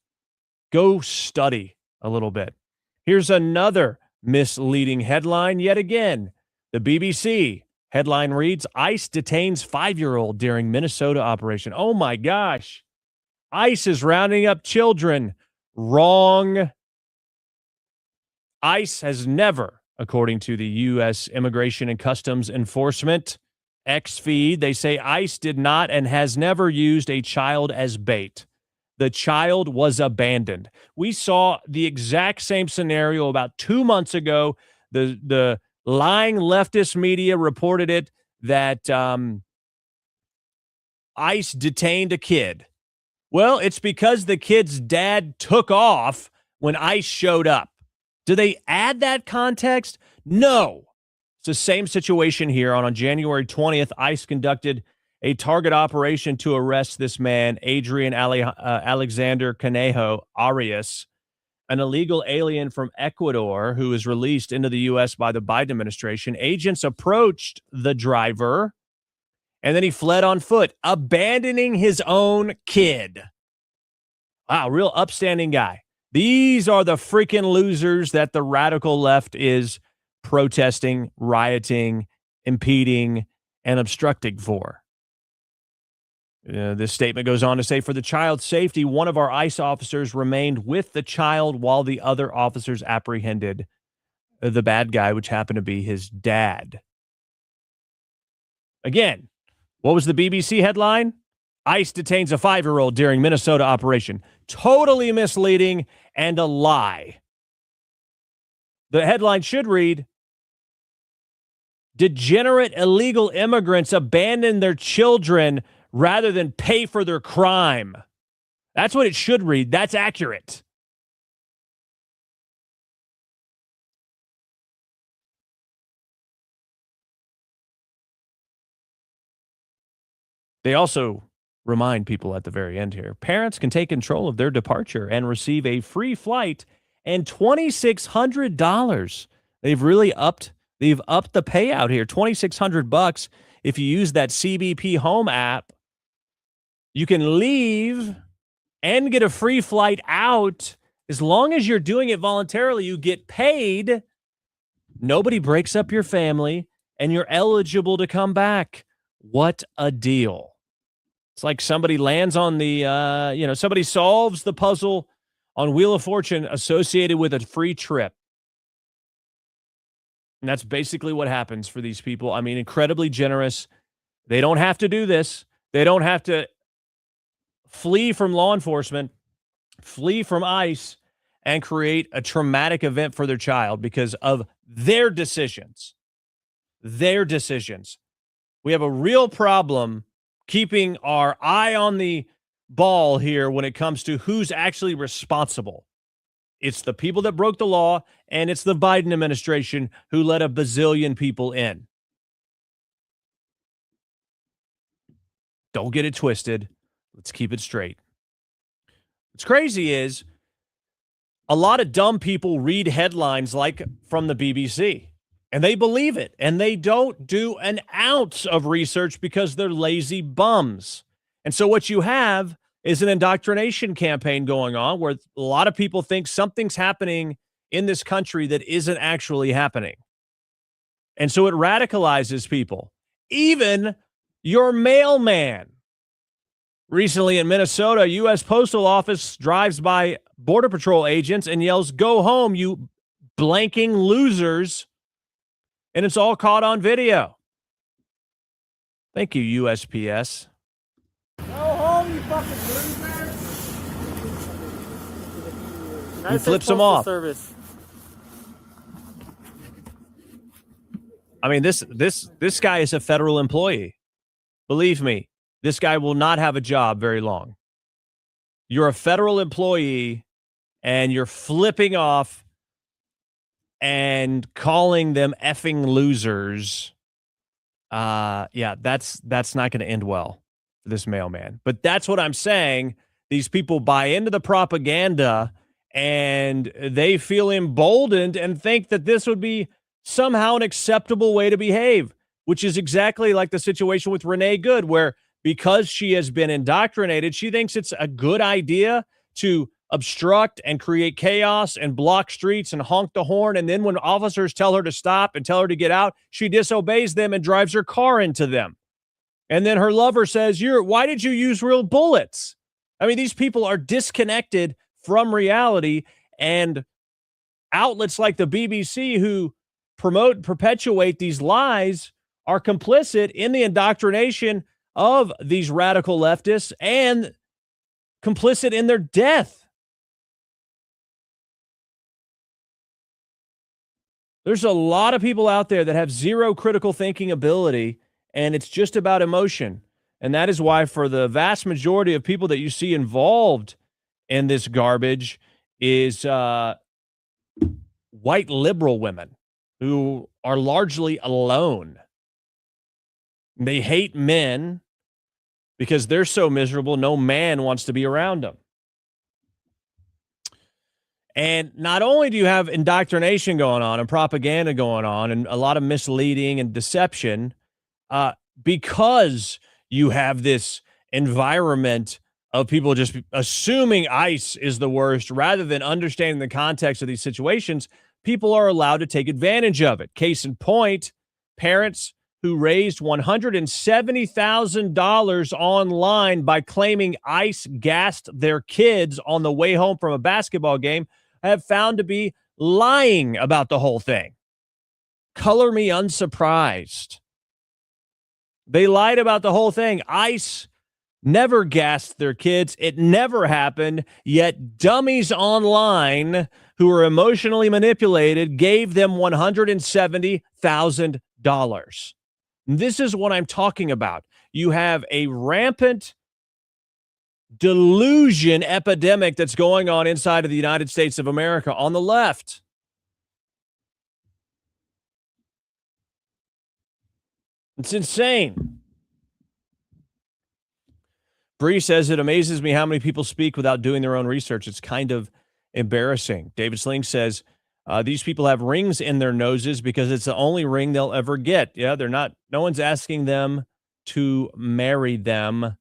Go study a little bit. Here's another misleading headline yet again. The BBC headline reads, ICE detains 5-year-old during Minnesota operation. Oh my gosh. ICE is rounding up children. Wrong. ICE has never, according to the U.S. Immigration and Customs Enforcement X feed, they say ICE did not and has never used a child as bait. The child was abandoned. We saw the exact same scenario about 2 months ago. The lying leftist media reported it, that ICE detained a kid. Well, it's because the kid's dad took off when ICE showed up. Do they add that context? No. It's the same situation here. On January 20th, ICE conducted a target operation to arrest this man, Adrian Alexander Canejo Arias, an illegal alien from Ecuador who was released into the U.S. by the Biden administration. Agents approached the driver, and then he fled on foot, abandoning his own kid. Wow, real upstanding guy. These are the freaking losers that the radical left is protesting, rioting, impeding, and obstructing for. This statement goes on to say, for the child's safety, one of our ICE officers remained with the child while the other officers apprehended the bad guy, which happened to be his dad. Again, what was the BBC headline? ICE detains a 5-year-old during Minnesota operation. Totally misleading and a lie. The headline should read, degenerate illegal immigrants abandon their children rather than pay for their crime. That's what it should read. That's accurate. They also remind people at the very end here, parents can take control of their departure and receive a free flight and $2,600 They've really upped the payout here. $2,600 if you use that CBP Home app. You can leave and get a free flight out. As long as you're doing it voluntarily, you get paid. Nobody breaks up your family, and you're eligible to come back. What a deal. It's like somebody lands on the, somebody solves the puzzle on Wheel of Fortune associated with a free trip. And that's basically what happens for these people. I mean, incredibly generous. They don't have to do this. They don't have to flee from law enforcement, flee from ICE, and create a traumatic event for their child because of their decisions. Their decisions. We have a real problem keeping our eye on the ball here when it comes to who's actually responsible. It's the people that broke the law, and it's the Biden administration who let a bazillion people in. Don't get it twisted. Let's keep it straight. What's crazy is a lot of dumb people read headlines like from the BBC, and they believe it, and they don't do an ounce of research because they're lazy bums. And so what you have is an indoctrination campaign going on where a lot of people think something's happening in this country that isn't actually happening. And so it radicalizes people. Even your mailman. Recently in Minnesota, U.S. Postal Office drives by Border Patrol agents and yells, "Go home, you blanking losers." And it's all caught on video. Thank you, USPS. Go home, you fucking loser. He flips them off. Service. I mean, this guy is a federal employee. Believe me, this guy will not have a job very long. You're a federal employee, and you're flipping off and calling them effing losers. Yeah, that's not going to end well for this mailman. But that's what I'm saying. These people buy into the propaganda, and they feel emboldened and think that this would be somehow an acceptable way to behave, which is exactly like the situation with Renee Good, where because she has been indoctrinated, she thinks it's a good idea to obstruct and create chaos and block streets and honk the horn. And then when officers tell her to stop and tell her to get out, she disobeys them and drives her car into them. And then her lover says, why did you use real bullets? I mean, these people are disconnected from reality, and outlets like the BBC who promote and perpetuate these lies are complicit in the indoctrination of these radical leftists and complicit in their death. There's a lot of people out there that have zero critical thinking ability, and it's just about emotion. And that is why for the vast majority of people that you see involved in this garbage is white liberal women who are largely alone. They hate men because they're so miserable, no man wants to be around them. And not only do you have indoctrination going on and propaganda going on and a lot of misleading and deception, because you have this environment of people just assuming ICE is the worst rather than understanding the context of these situations, people are allowed to take advantage of it. Case in point, parents who raised $170,000 online by claiming ICE gassed their kids on the way home from a basketball game have found to be lying about the whole thing. Color me unsurprised. They lied about the whole thing. ICE never gassed their kids. It never happened. Yet dummies online who were emotionally manipulated gave them $170,000. This is what I'm talking about. You have a rampant delusion epidemic that's going on inside of the United States of America on the left. It's insane. Bree says, it amazes me how many people speak without doing their own research. It's kind of embarrassing. David Sling says, These people have rings in their noses because it's the only ring they'll ever get. Yeah, they're not, no one's asking them to marry them.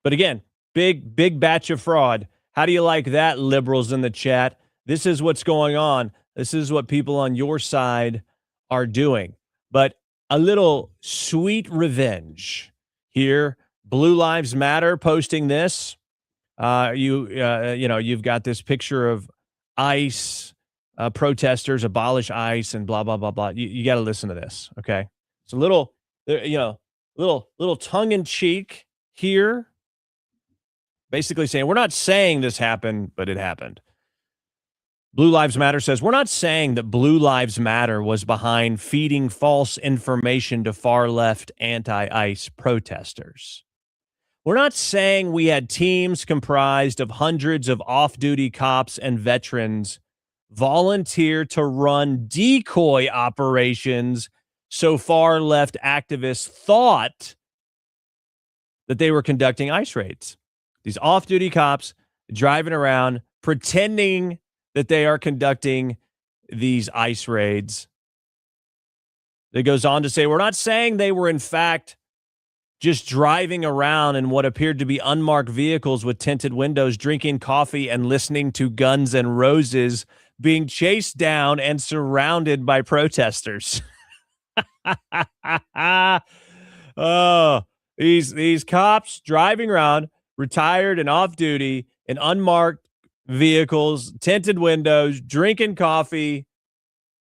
But again, big batch of fraud. How do you like that, liberals in the chat? This is what's going on. This is what people on your side are doing. But a little sweet revenge here. Blue Lives Matter posting this. You've got this picture of ICE protesters, abolish ICE, and blah blah blah blah. You got to listen to this, okay? It's a little, little tongue in cheek here, basically saying we're not saying this happened, but it happened. Blue Lives Matter says we're not saying that Blue Lives Matter was behind feeding false information to far left anti-ICE protesters. We're not saying we had teams comprised of hundreds of off-duty cops and veterans volunteer to run decoy operations so far left activists thought that they were conducting ICE raids. These off-duty cops driving around pretending that they are conducting these ICE raids. It goes on to say, we're not saying they were in fact just driving around in what appeared to be unmarked vehicles with tinted windows, drinking coffee and listening to Guns N' Roses, being chased down and surrounded by protesters. Oh, these cops driving around, retired and off duty in unmarked vehicles, tinted windows, drinking coffee,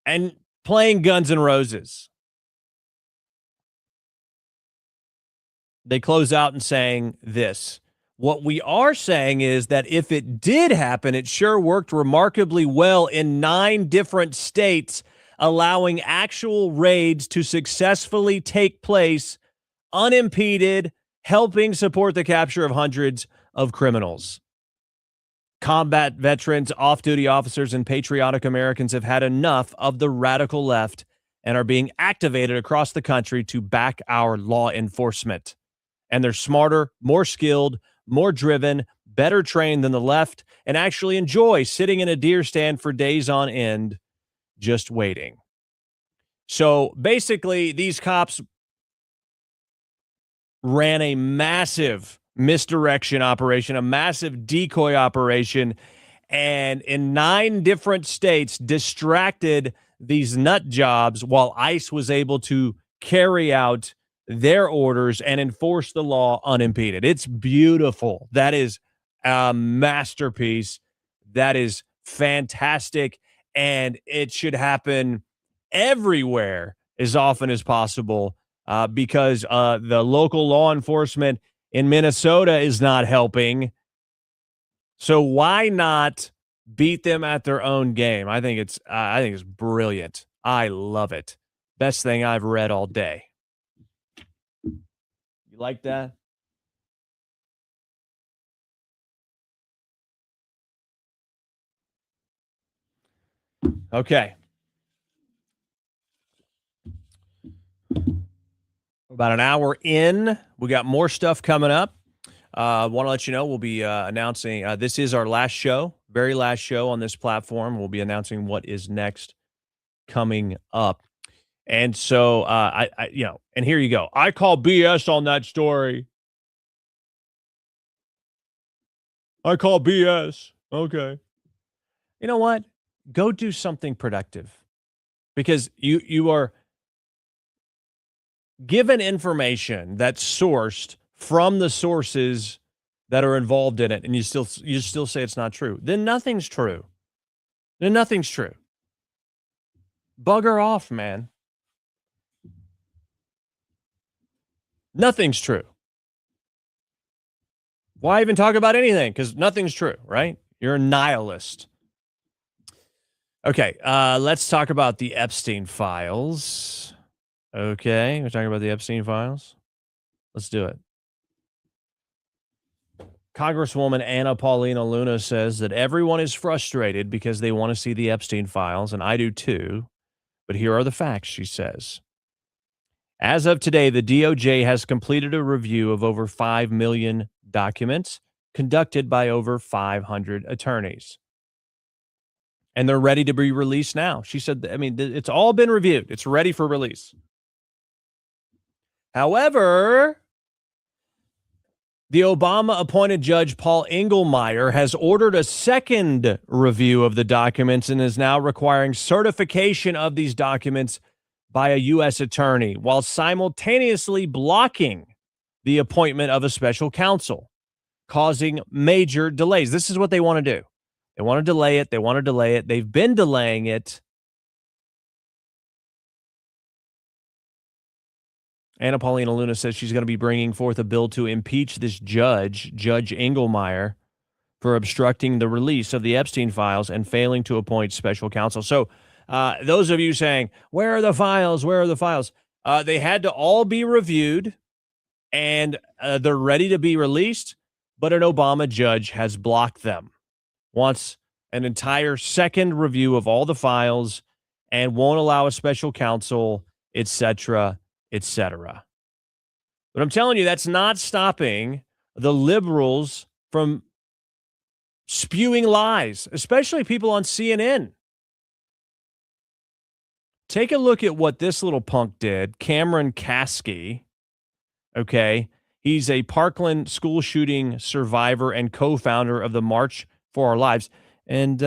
and playing Guns N' Roses. They close out and saying this. What we are saying is that if it did happen, it sure worked remarkably well in 9 different states, allowing actual raids to successfully take place unimpeded, helping support the capture of hundreds of criminals. Combat veterans, off-duty officers, and patriotic Americans have had enough of the radical left and are being activated across the country to back our law enforcement. And they're smarter, more skilled, more driven, better trained than the left, and actually enjoy sitting in a deer stand for days on end, just waiting. So basically, these cops ran a massive misdirection operation, a massive decoy operation, and in 9 different states distracted these nut jobs while ICE was able to carry out their orders and enforce the law unimpeded. It's beautiful. That is a masterpiece. That is fantastic. And it should happen everywhere as often as possible because the local law enforcement in Minnesota is not helping. So why not beat them at their own game? I think it's brilliant. I love it. Best thing I've read all day. You like that? Okay. About an hour in, we got more stuff coming up. Want to let you know we'll be announcing this is our last show, very last show on this platform. We'll be announcing what is next coming up. And so and here you go. I call BS on that story. I call BS. Okay. You know what? Go do something productive because you are given information that's sourced from the sources that are involved in it, and you still say it's not true. Then nothing's true. Bugger off, man. Nothing's true. Why even talk about anything? Because nothing's true, right? You're a nihilist. Okay, let's talk about the Epstein files. Okay, we're talking about the Epstein files. Let's do it. Congresswoman Anna Paulina Luna says that everyone is frustrated because they want to see the Epstein files, and I do too. But here are the facts, she says. As of today, the DOJ has completed a review of over 5 million documents conducted by over 500 attorneys. and they're ready to be released now. She said, I mean, it's all been reviewed. It's ready for release. However, the Obama-appointed judge Paul Engelmeyer has ordered a second review of the documents and is now requiring certification of these documents by a U.S. attorney while simultaneously blocking the appointment of a special counsel, causing major delays. This is what they want to do. They want to delay it. They want to delay it. They've been delaying it. Anna Paulina Luna says she's going to be bringing forth a bill to impeach this judge, Judge Engelmeyer, for obstructing the release of the Epstein files and failing to appoint special counsel. So those of you saying, where are the files? Where are the files? They had to all be reviewed, and they're ready to be released, but an Obama judge has blocked them, wants an entire second review of all the files, and won't allow a special counsel, etc., etc. But I'm telling you, that's not stopping the liberals from spewing lies, especially people on CNN. Take a look at what this little punk did, Cameron Kasky. Okay, he's a Parkland school shooting survivor and co-founder of the March for Our Lives. And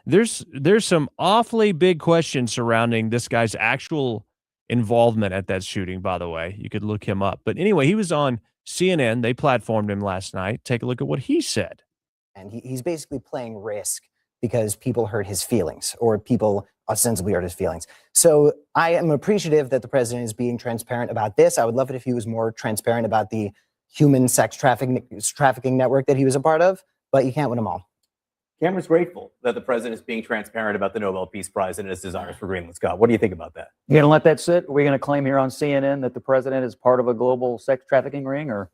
there's some awfully big questions surrounding this guy's actual involvement at that shooting, by the way. You could look him up. But anyway, he was on CNN. They platformed him last night. Take a look at what he said. And he's basically playing risk because people hurt his feelings, or people ostensibly hurt his feelings. So I am appreciative that the president is being transparent about this. I would love it if he was more transparent about the human sex trafficking network that he was a part of, but you can't win them all. Cameron's grateful that the president is being transparent about the Nobel Peace Prize and his desires for Greenland. Scott, what do you think about that? You going to let that sit? Are we going to claim here on CNN that the president is part of a global sex trafficking ring? Or,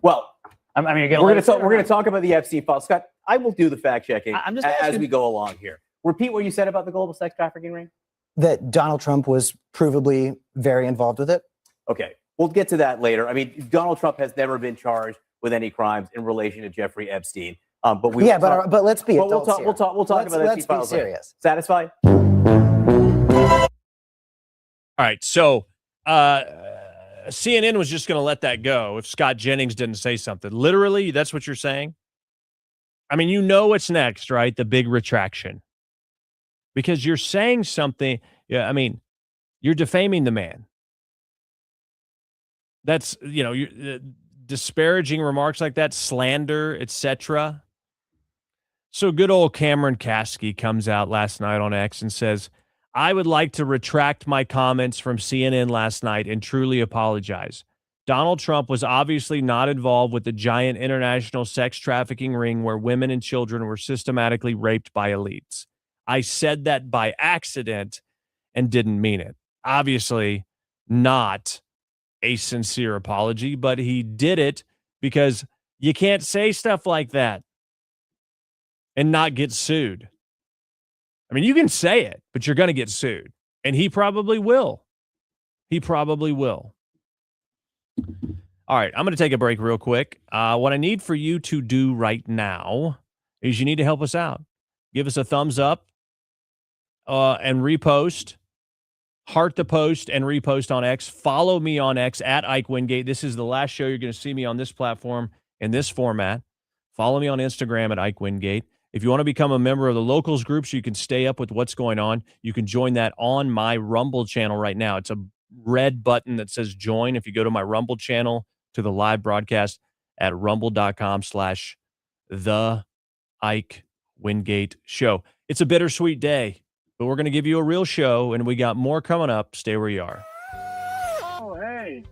well, I mean, we're going to talk about the Epstein files. Scott, I will do the fact checking as we go along here. Repeat what you said about the global sex trafficking ring. That Donald Trump was provably very involved with it. Okay, we'll get to that later. I mean, Donald Trump has never been charged with any crimes in relation to Jeffrey Epstein. But we but let's be adults we'll here. talk about Epstein let's files. Be serious. Satisfied? All right, so CNN was just going to let that go if Scott Jennings didn't say something. Literally, that's what you're saying? I mean, you know what's next, right? The big retraction. Because you're saying something. Yeah, I mean, you're defaming the man. That's, you're disparaging remarks like that, slander, etc. So good old Cameron Kasky comes out last night on X and says, I would like to retract my comments from CNN last night and truly apologize. Donald Trump was obviously not involved with the giant international sex trafficking ring where women and children were systematically raped by elites. I said that by accident and didn't mean it. Obviously not a sincere apology, but he did it because you can't say stuff like that and not get sued. I mean, you can say it, but you're going to get sued. And he probably will. He probably will. All right, I'm going to take a break real quick. What I need for you to do right now is you need to help us out. Give us a thumbs up and repost. Heart the post and repost on X. Follow me on X at Ike Wingate. This is the last show you're going to see me on this platform in this format. Follow me on Instagram at Ike Wingate. If you want to become a member of the locals group so you can stay up with what's going on, you can join that on my Rumble channel right now. It's a red button that says join. If you go to my Rumble channel to the live broadcast at rumble.com/the Ike Wingate show. It's a bittersweet day, but we're going to give you a real show, and we got more coming up. Stay where you are. Oh, hey.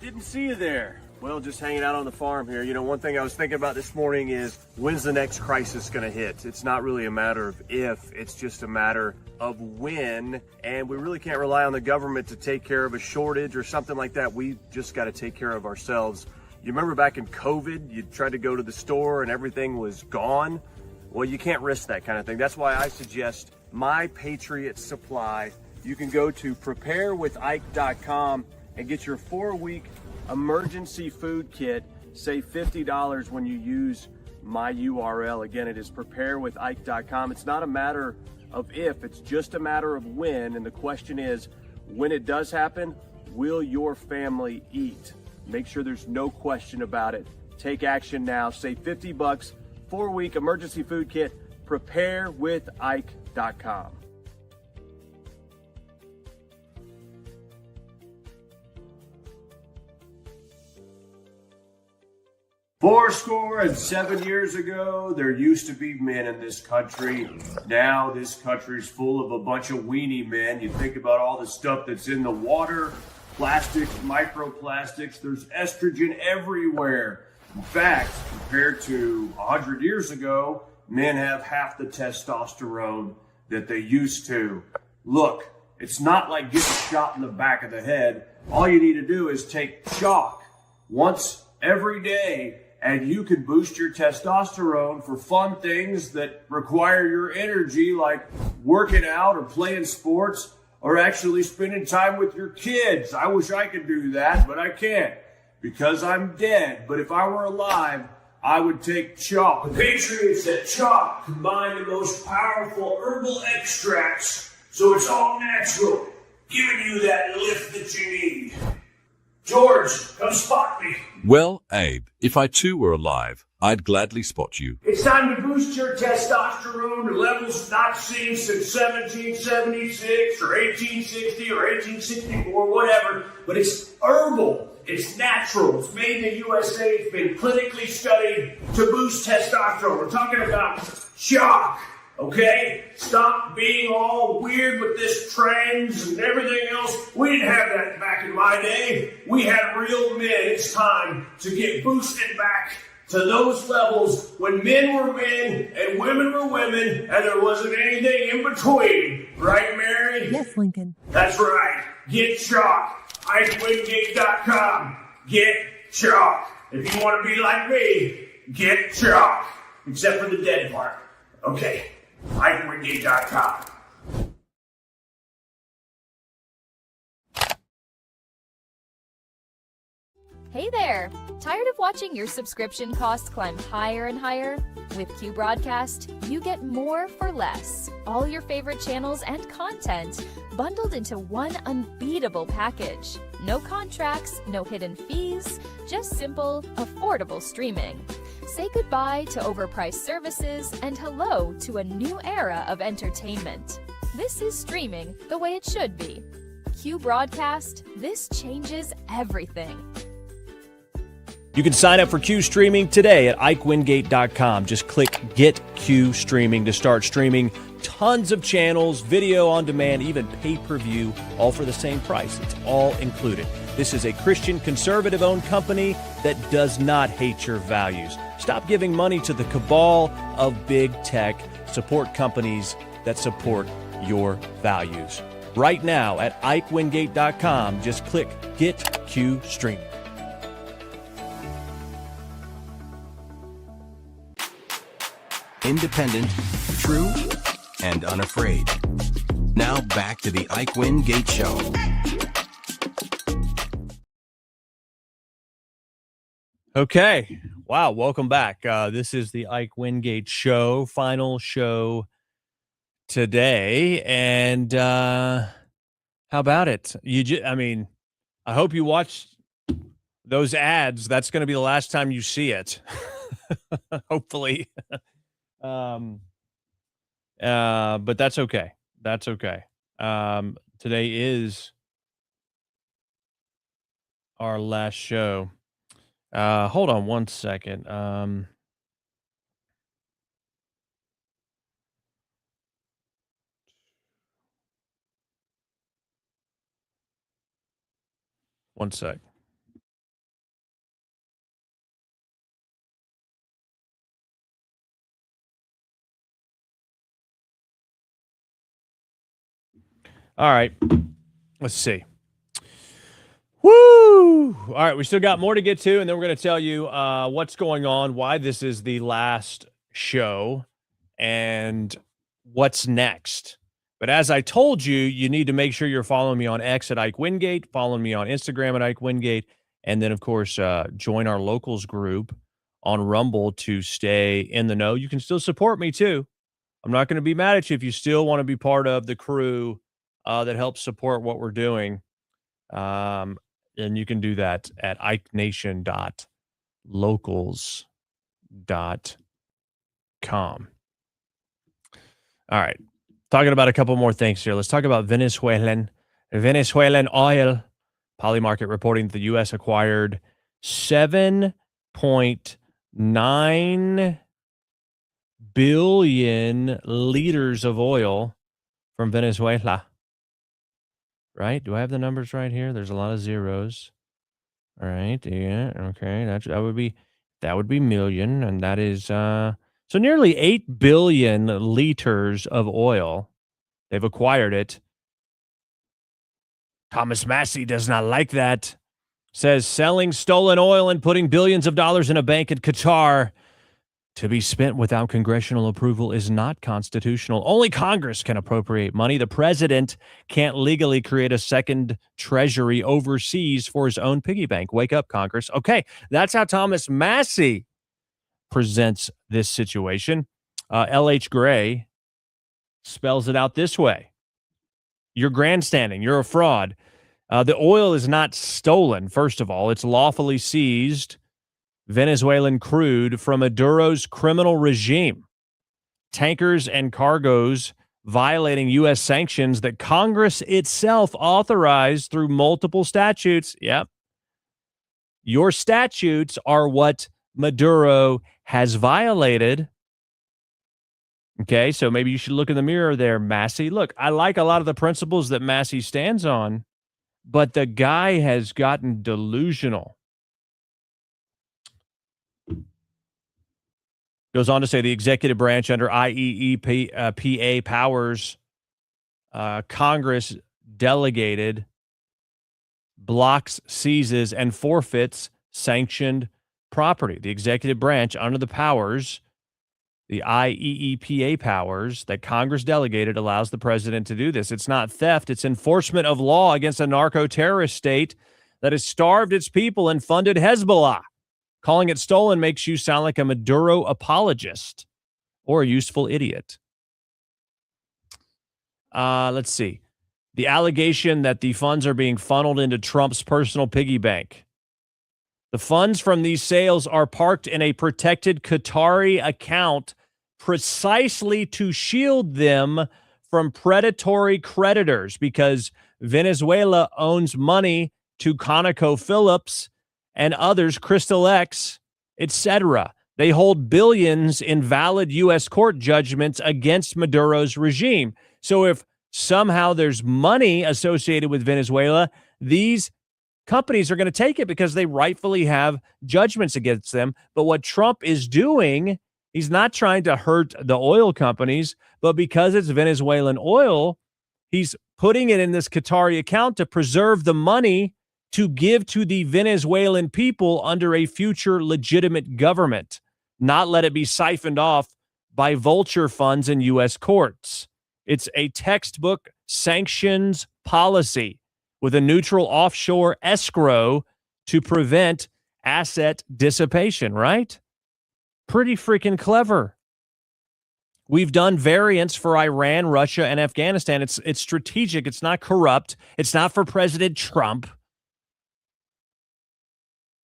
Didn't see you there. Well, just hanging out on the farm here. You know, one thing I was thinking about this morning is when's the next crisis going to hit? It's not really a matter of if, it's just a matter of when. And we really can't rely on the government to take care of a shortage or something like that. We just got to take care of ourselves. You remember back in COVID, you tried to go to the store and everything was gone? Well, you can't risk that kind of thing. That's why I suggest My Patriot Supply. You can go to preparewithike.com and get your 4-week emergency food kit. Save $50 when you use my URL. Again, it is preparewithike.com. It's not a matter of if, it's just a matter of when. And the question is, when it does happen, will your family eat? Make sure there's no question about it. Take action now. Save $50, 4-week emergency food kit. Preparewithike.com. Fourscore and 7 years ago, there used to be men in this country. Now this country's full of a bunch of weenie men. You think about all the stuff that's in the water, plastics, microplastics, there's estrogen everywhere. In fact, compared to 100 years ago, men have half the testosterone that they used to. Look, it's not like getting shot in the back of the head. All you need to do is take chalk once every day, and you can boost your testosterone for fun things that require your energy, like working out or playing sports or actually spending time with your kids. I wish I could do that, but I can't because I'm dead. But if I were alive, I would take chalk. The Patriots at Chalk combine the most powerful herbal extracts, so it's all natural, giving you that lift that you need. George, come spot me. Well, Abe, if I too were alive, I'd gladly spot you. It's time to boost your testosterone to levels not seen since 1776 or 1860 or 1864, whatever. But it's herbal. It's natural. It's made in the USA. It's been clinically studied to boost testosterone. We're talking about chalk. Okay? Stop being all weird with this trends and everything else. We didn't have that back in my day. We had real men. It's time to get boosted back to those levels when men were men and women were women and there wasn't anything in between. Right, Mary? Yes, Lincoln. That's right. Get chalk. IkeWingate.com. Get chalk. If you want to be like me, get chalk. Except for the dead part. Okay. IkeWingate.com. Hey there! Tired of watching your subscription costs climb higher and higher? With Q Broadcast, you get more for less. All your favorite channels and content bundled into one unbeatable package. No contracts, no hidden fees, just simple, affordable streaming. Say goodbye to overpriced services and hello to a new era of entertainment. This is streaming the way it should be. Q Broadcast, this changes everything. You can sign up for Q Streaming today at IkeWingate.com. Just click Get Q Streaming to start streaming tons of channels, video on demand, even pay-per-view, all for the same price. It's all included. This is a Christian conservative-owned company that does not hate your values. Stop giving money to the cabal of big tech. Support companies that support your values. Right now at IkeWingate.com, just click Get Q Streaming. Independent, true, and unafraid. Now back to the Ike Wingate Show. Okay. Wow. Welcome back. This is the Ike Wingate Show, final show today. And how about it? I hope you watched those ads. That's going to be the last time you see it. Hopefully. But that's okay. That's okay. Today is our last show. Hold on one second. One sec. All right. Let's see. Woo! All right, we still got more to get to, and then we're going to tell you what's going on, why this is the last show, and what's next. But as I told you, you need to make sure you're following me on X at Ike Wingate, following me on Instagram at Ike Wingate, and then, of course, join our locals group on Rumble to stay in the know. You can still support me too. I'm not going to be mad at you if you still want to be part of the crew that helps support what we're doing. And you can do that at ikenation.locals.com. All right. Talking about a couple more things here. Let's talk about Venezuelan oil. Polymarket reporting that the U.S. acquired 7.9 billion liters of oil from Venezuela. Right? Do I have the numbers right here? There's a lot of zeros. All right. Yeah. Okay. That would be million, and that is so nearly 8 billion liters of oil. They've acquired it. Thomas Massey does not like that. Says selling stolen oil and putting billions of dollars in a bank in Qatar to be spent without congressional approval is not constitutional. Only Congress can appropriate money. The president can't legally create a second treasury overseas for his own piggy bank. Wake up, Congress. Okay, that's how Thomas Massey presents this situation. L.H. Gray spells it out this way. You're grandstanding. You're a fraud. The oil is not stolen, first of all. It's lawfully seized Venezuelan crude from Maduro's criminal regime. Tankers and cargoes violating U.S. sanctions that Congress itself authorized through multiple statutes. Yep. Your statutes are what Maduro has violated. Okay, so maybe you should look in the mirror there, Massey. Look, I like a lot of the principles that Massey stands on, but the guy has gotten delusional. Goes on to say the executive branch under IEEPA powers, Congress delegated, blocks, seizes, and forfeits sanctioned property. The executive branch under the powers, the IEEPA powers that Congress delegated, allows the president to do this. It's not theft. It's enforcement of law against a narco-terrorist state that has starved its people and funded Hezbollah. Calling it stolen makes you sound like a Maduro apologist or a useful idiot. Let's see. The allegation that the funds are being funneled into Trump's personal piggy bank. The funds from these sales are parked in a protected Qatari account precisely to shield them from predatory creditors, because Venezuela owns money to ConocoPhillips and others, Crystal X, etc. They hold billions in valid U.S. court judgments against Maduro's regime. So if somehow there's money associated with Venezuela, these companies are going to take it because they rightfully have judgments against them. But what Trump is doing, he's not trying to hurt the oil companies, but because it's Venezuelan oil, he's putting it in this Qatari account to preserve the money to give to the Venezuelan people under a future legitimate government, not let it be siphoned off by vulture funds in U.S. courts. It's a textbook sanctions policy with a neutral offshore escrow to prevent asset dissipation, right? Pretty freaking clever. We've done variants for Iran, Russia, and Afghanistan. It's strategic. It's not corrupt. It's not for President Trump.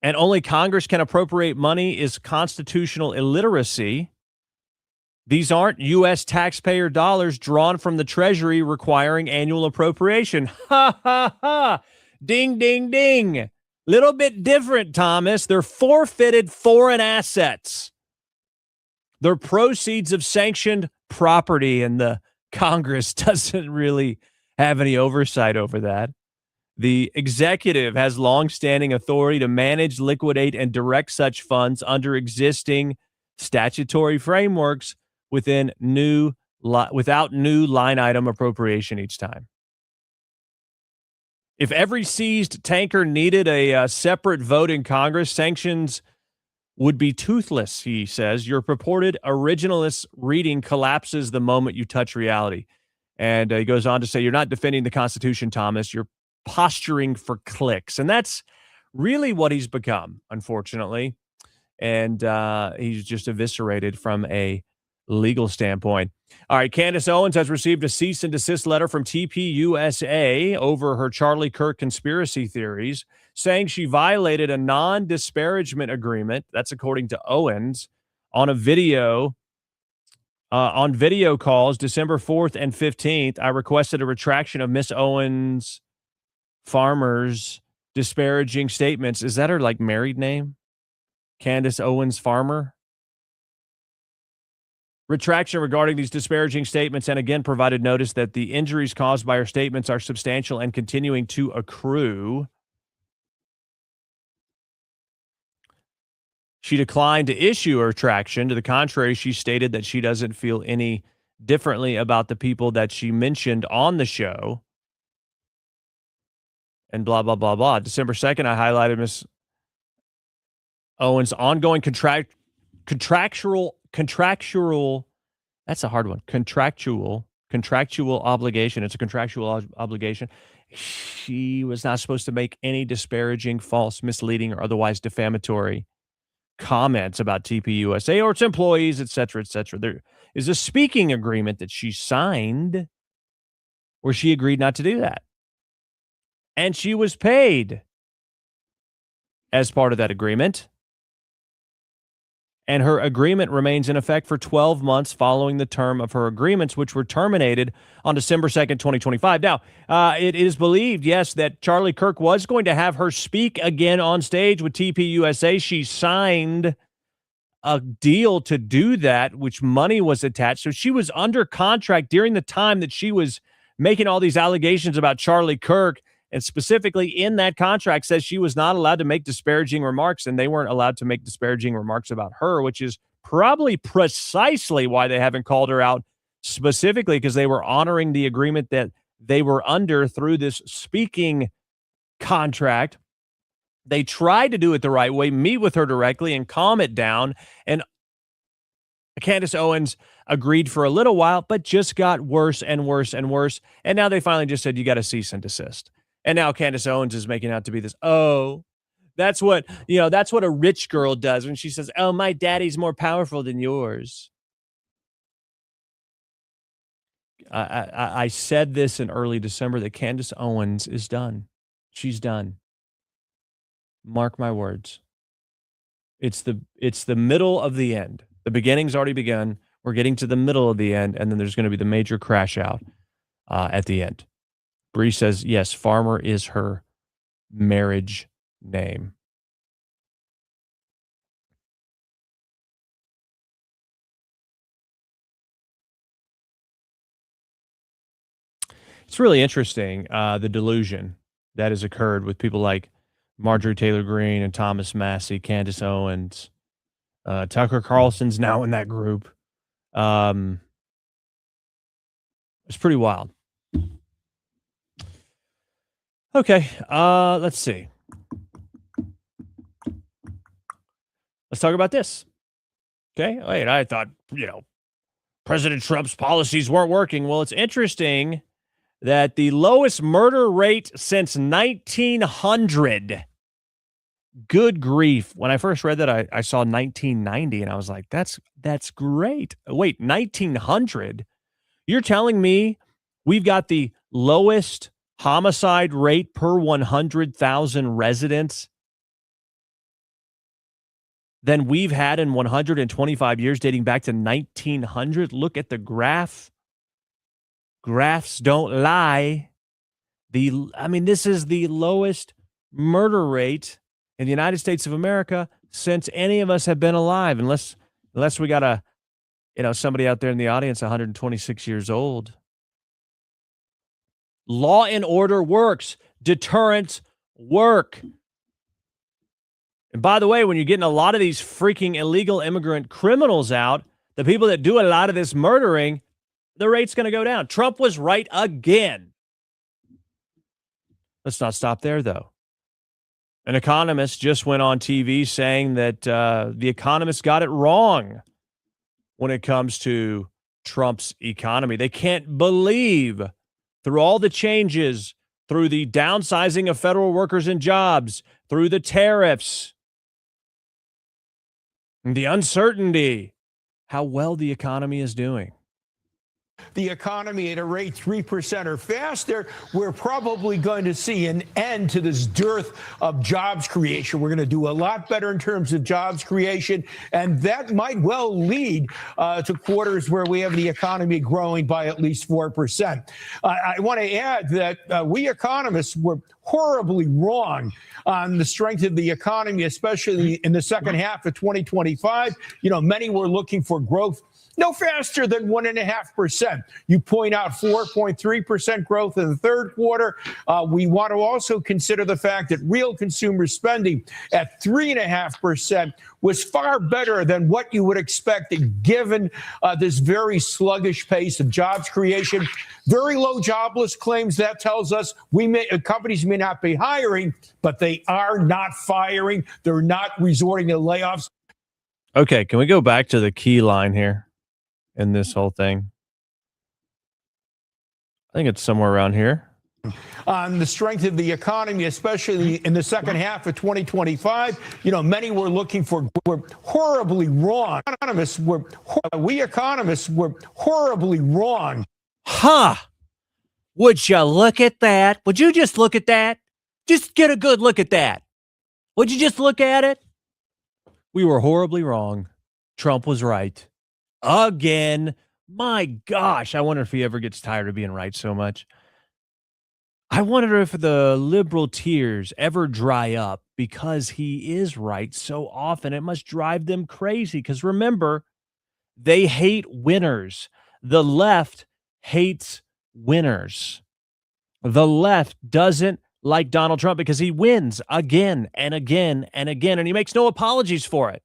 And only Congress can appropriate money is constitutional illiteracy. These aren't U.S. taxpayer dollars drawn from the Treasury requiring annual appropriation. Ha, ha, ha. Ding, ding, ding. Little bit different, Thomas. They're forfeited foreign assets. They're proceeds of sanctioned property, and the Congress doesn't really have any oversight over that. The executive has longstanding authority to manage, liquidate, and direct such funds under existing statutory frameworks without new line item appropriation each time. If every seized tanker needed a separate vote in Congress, sanctions would be toothless, he says. Your purported originalist reading collapses the moment you touch reality. And he goes on to say, you're not defending the Constitution, Thomas. You're posturing for clicks. And that's really what he's become, unfortunately. and he's just eviscerated from a legal standpoint. All right, Candace Owens has received a cease and desist letter from TPUSA over her Charlie Kirk conspiracy theories, saying she violated a non-disparagement agreement. That's according to Owens on a video. On video calls December 4th and 15th, I requested a retraction of Miss Owens Farmer's disparaging statements. Is that her like married name? Candace Owens Farmer? Retraction regarding these disparaging statements, and again provided notice that the injuries caused by her statements are substantial and continuing to accrue. She declined to issue a retraction. To the contrary, she stated that she doesn't feel any differently about the people that she mentioned on the show. And blah, blah, blah, blah. December 2nd, I highlighted Ms. Owens' ongoing contractual, that's a hard one, contractual obligation. It's a contractual obligation. She was not supposed to make any disparaging, false, misleading, or otherwise defamatory comments about TPUSA or its employees, et cetera, et cetera. There is a speaking agreement that she signed where she agreed not to do that. And she was paid as part of that agreement. And her agreement remains in effect for 12 months following the term of her agreements, which were terminated on December 2nd, 2025. Now, it is believed, yes, that Charlie Kirk was going to have her speak again on stage with TPUSA. She signed a deal to do that, which money was attached. So she was under contract during the time that she was making all these allegations about Charlie Kirk. And specifically in that contract says she was not allowed to make disparaging remarks, and they weren't allowed to make disparaging remarks about her, which is probably precisely why they haven't called her out specifically, because they were honoring the agreement that they were under through this speaking contract. They tried to do it the right way, meet with her directly and calm it down. And Candace Owens agreed for a little while, but just got worse and worse and worse. And now they finally just said, you got to cease and desist. And now Candace Owens is making out to be this, that's what a rich girl does when she says, oh, my daddy's more powerful than yours. I said this in early December that Candace Owens is done. She's done. Mark my words. It's the middle of the end. The beginning's already begun. We're getting to the middle of the end, and then there's going to be the major crash out at the end. Bree says, yes, Farmer is her marriage name. It's really interesting, the delusion that has occurred with people like Marjorie Taylor Greene and Thomas Massey, Candace Owens. Tucker Carlson's now in that group. It's pretty wild. Okay, let's see. Let's talk about this. Okay, wait, I thought, President Trump's policies weren't working. Well, it's interesting that the lowest murder rate since 1900. Good grief. When I first read that, I saw 1990, and I was like, that's great. Wait, 1900? You're telling me we've got the lowest homicide rate per 100,000 residents than we've had in 125 years dating back to 1900. Look at the graph. Graphs don't lie. This is the lowest murder rate in the United States of America since any of us have been alive, unless we got somebody out there in the audience 126 years old. Law and order works. Deterrence work. And by the way, when you're getting a lot of these freaking illegal immigrant criminals out, the people that do a lot of this murdering, the rate's going to go down. Trump was right again. Let's not stop there, though. An economist just went on TV saying that the economists got it wrong when it comes to Trump's economy. They can't believe through all the changes, through the downsizing of federal workers and jobs, through the tariffs, The uncertainty, how well the economy is doing. The economy at a rate 3% or faster, we're probably going to see an end to this dearth of jobs creation. We're going to do a lot better in terms of jobs creation, and that might well lead to quarters where we have the economy growing by at least 4%. I want to add that we economists were horribly wrong on the strength of the economy, especially in the second half of 2025. Many were looking for growth no faster than 1.5%. You point out 4.3% growth in the third quarter. We want to also consider the fact that real consumer spending at 3.5% was far better than what you would expect given this very sluggish pace of jobs creation. Very low jobless claims. That tells us companies may not be hiring, but they are not firing. They're not resorting to layoffs. Okay, can we go back to the key line here in this whole thing? I think it's somewhere around here. On the strength of the economy, especially in the second half of 2025, many were looking for horribly wrong. We economists were horribly wrong. Huh. Would you look at that? Would you just look at that? Just get a good look at that. Would you just look at it? We were horribly wrong. Trump was right. Again. My gosh. I wonder if he ever gets tired of being right so much. I wonder if the liberal tears ever dry up because he is right so often. It must drive them crazy because remember, they hate winners. The left hates winners. The left doesn't like Donald Trump because he wins again and again and again, and he makes no apologies for it.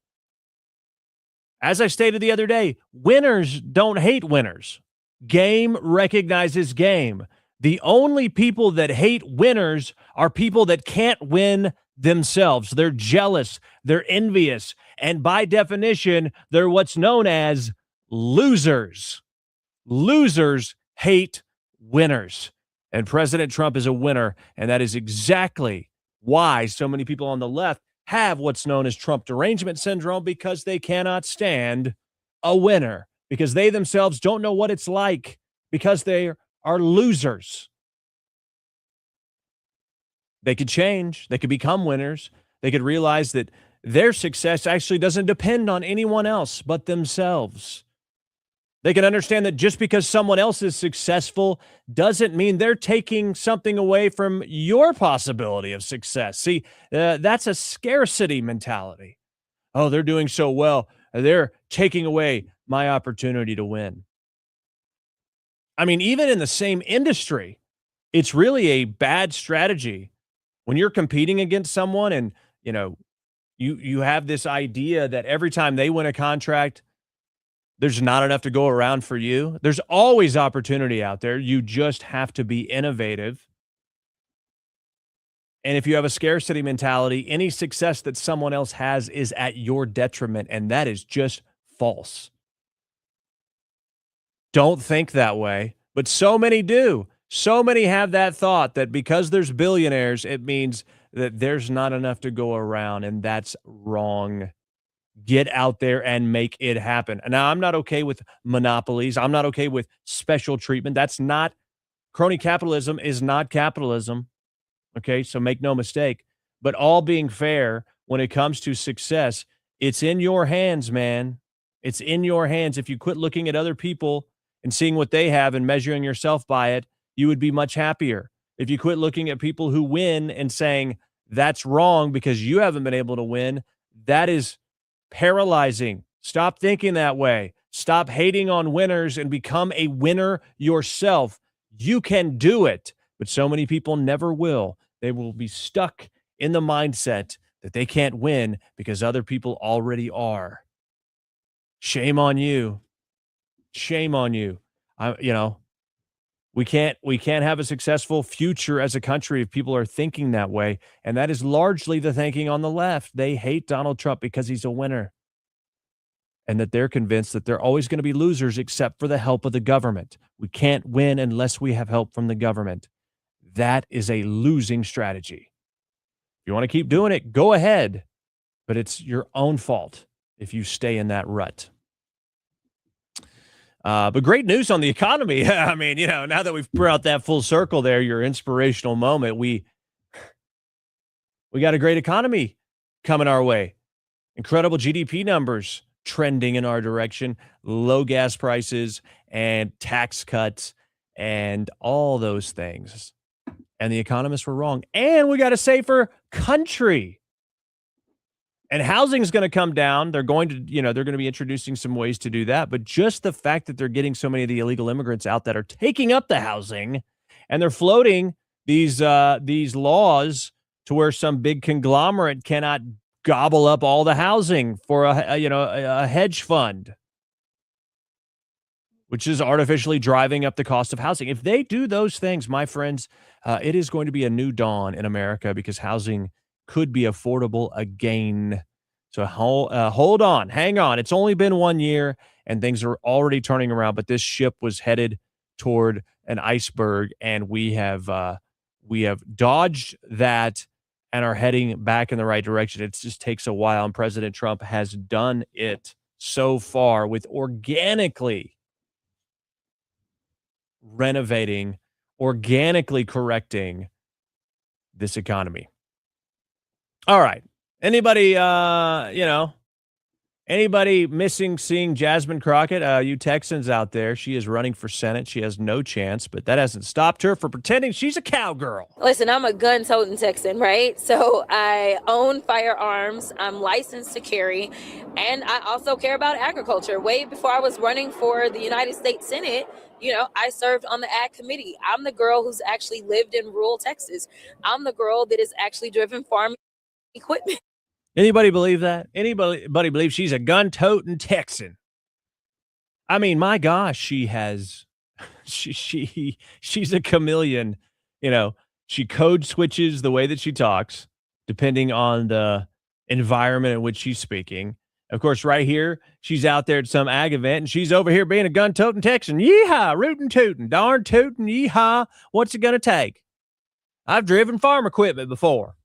As I stated the other day, winners don't hate winners. Game recognizes game. The only people that hate winners are people that can't win themselves. They're jealous, they're envious, and by definition, they're what's known as losers. Losers hate winners. And President Trump is a winner, and that is exactly why so many people on the left have what's known as Trump derangement syndrome, because they cannot stand a winner, because they themselves don't know what it's like, because they are losers. They could change. They could become winners. They could realize that their success actually doesn't depend on anyone else but themselves. They can understand that just because someone else is successful doesn't mean they're taking something away from your possibility of success. See, that's a scarcity mentality. Oh, they're doing so well. They're taking away my opportunity to win. I mean, even in the same industry, it's really a bad strategy when you're competing against someone and, you have this idea that every time they win a contract, there's not enough to go around for you. There's always opportunity out there. You just have to be innovative. And if you have a scarcity mentality, any success that someone else has is at your detriment, and that is just false. Don't think that way, but so many do. So many have that thought that because there's billionaires, it means that there's not enough to go around, and that's wrong. Get out there and make it happen. And now, I'm not okay with monopolies. I'm not okay with special treatment. That's not, crony capitalism is not capitalism. Okay, so make no mistake. But all being fair, when it comes to success, it's in your hands, man. It's in your hands. If you quit looking at other people and seeing what they have and measuring yourself by it, you would be much happier. If you quit looking at people who win and saying that's wrong because you haven't been able to win, that is paralyzing. Stop thinking that way. Stop hating on winners and become a winner yourself. You can do it, but so many people never will. They will be stuck in the mindset that they can't win because other people already are. Shame on you. Shame on you. We can't have a successful future as a country if people are thinking that way. And that is largely the thinking on the left. They hate Donald Trump because he's a winner. And that they're convinced that they're always going to be losers except for the help of the government. We can't win unless we have help from the government. That is a losing strategy. If you want to keep doing it, go ahead. But it's your own fault. if you stay in that rut. But great news on the economy. I mean, now that we've brought that full circle there, your inspirational moment, we got a great economy coming our way. Incredible GDP numbers trending in our direction, low gas prices and tax cuts and all those things. And the economists were wrong. And we got a safer country. And housing is going to come down. They're going to, they're going to be introducing some ways to do that. But just the fact that they're getting so many of the illegal immigrants out that are taking up the housing, and they're floating these laws to where some big conglomerate cannot gobble up all the housing for a hedge fund, which is artificially driving up the cost of housing. If they do those things, my friends, it is going to be a new dawn in America because housing could be affordable again. So hold on, hang on. It's only been 1 year and things are already turning around, but this ship was headed toward an iceberg, and we have dodged that and are heading back in the right direction. It just takes a while, and President Trump has done it so far with organically renovating, organically correcting this economy. All right. Anybody, anybody missing seeing Jasmine Crockett? You Texans out there, she is running for Senate. She has no chance, but that hasn't stopped her from pretending she's a cowgirl. Listen, I'm a gun-toting Texan, right? So I own firearms. I'm licensed to carry, and I also care about agriculture. Way before I was running for the United States Senate, I served on the Ag Committee. I'm the girl who's actually lived in rural Texas. I'm the girl that has actually driven farm equipment. Anybody believe that? Anybody believe she's a gun-toting Texan? I mean, my gosh, she's a chameleon. She code switches the way that she talks, depending on the environment in which she's speaking. Of course, right here, she's out there at some ag event, and she's over here being a gun-toting Texan. Yeehaw, rootin' tootin', darn tootin', yeehaw. What's it going to take? I've driven farm equipment before.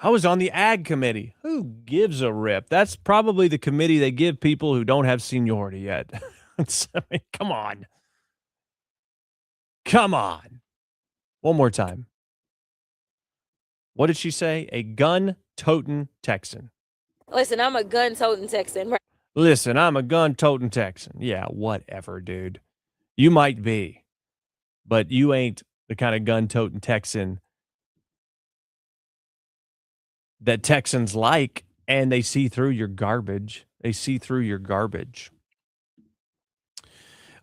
I was on the Ag Committee. Who gives a rip? That's probably the committee they give people who don't have seniority yet. I mean, come on. Come on. One more time. What did she say? A gun-toting Texan. Listen, I'm a gun-toting Texan, right? Listen, I'm a gun-toting Texan. Yeah, whatever, dude. You might be, but you ain't the kind of gun-toting Texan that Texans like, and they see through your garbage. They see through your garbage.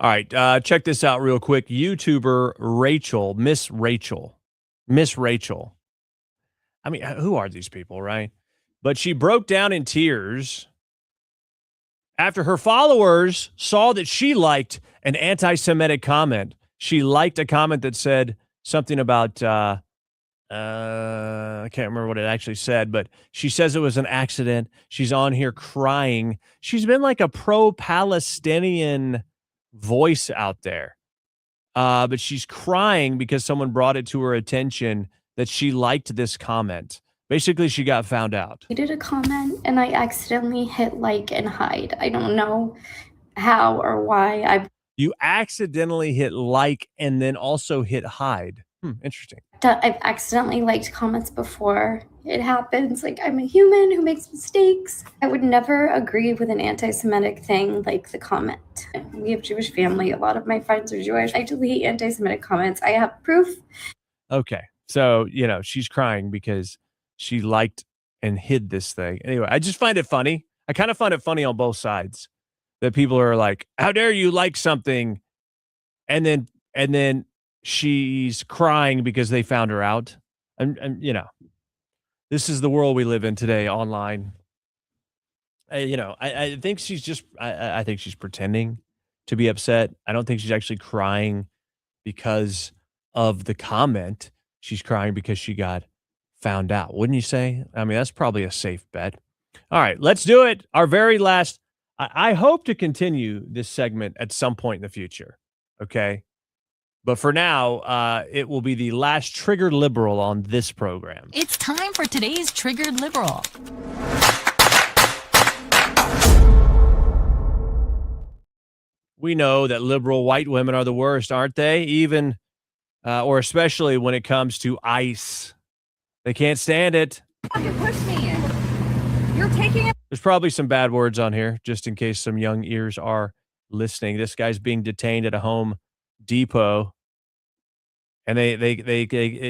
All right, check this out real quick. YouTuber Rachel, Miss Rachel. I mean, who are these people, right? But she broke down in tears after her followers saw that she liked an anti-Semitic comment. She liked a comment that said something about... I can't remember what it actually said, but she says it was an accident. She's on here crying. She's been like a pro-Palestinian voice out there. But she's crying because someone brought it to her attention that she liked this comment. Basically, she got found out. I did a comment and I accidentally hit like and hide. I don't know how or why. You accidentally hit like and then also hit hide. Interesting. I've accidentally liked comments before. It happens. Like, I'm a human who makes mistakes. I would never agree with an anti-Semitic thing like the comment. We have Jewish family. A lot of my friends are Jewish. I delete anti-Semitic comments. I have proof. Okay. So, she's crying because she liked and hid this thing. Anyway, I just find it funny. I kind of find it funny on both sides that people are like, how dare you like something? And then she's crying because they found her out. And this is the world we live in today online. I think she's just, I think she's pretending to be upset. I don't think she's actually crying because of the comment. She's crying because she got found out. Wouldn't you say? I mean, that's probably a safe bet. All right, let's do it. Our very last, I hope to continue this segment at some point in the future. Okay. But for now, it will be the last triggered liberal on this program. It's time for today's Triggered Liberal. We know that liberal white women are the worst, aren't they? Even, or especially when it comes to ICE. They can't stand it. You push me in. You're taking it. There's probably some bad words on here, just in case some young ears are listening. This guy's being detained at a Home Depot. And they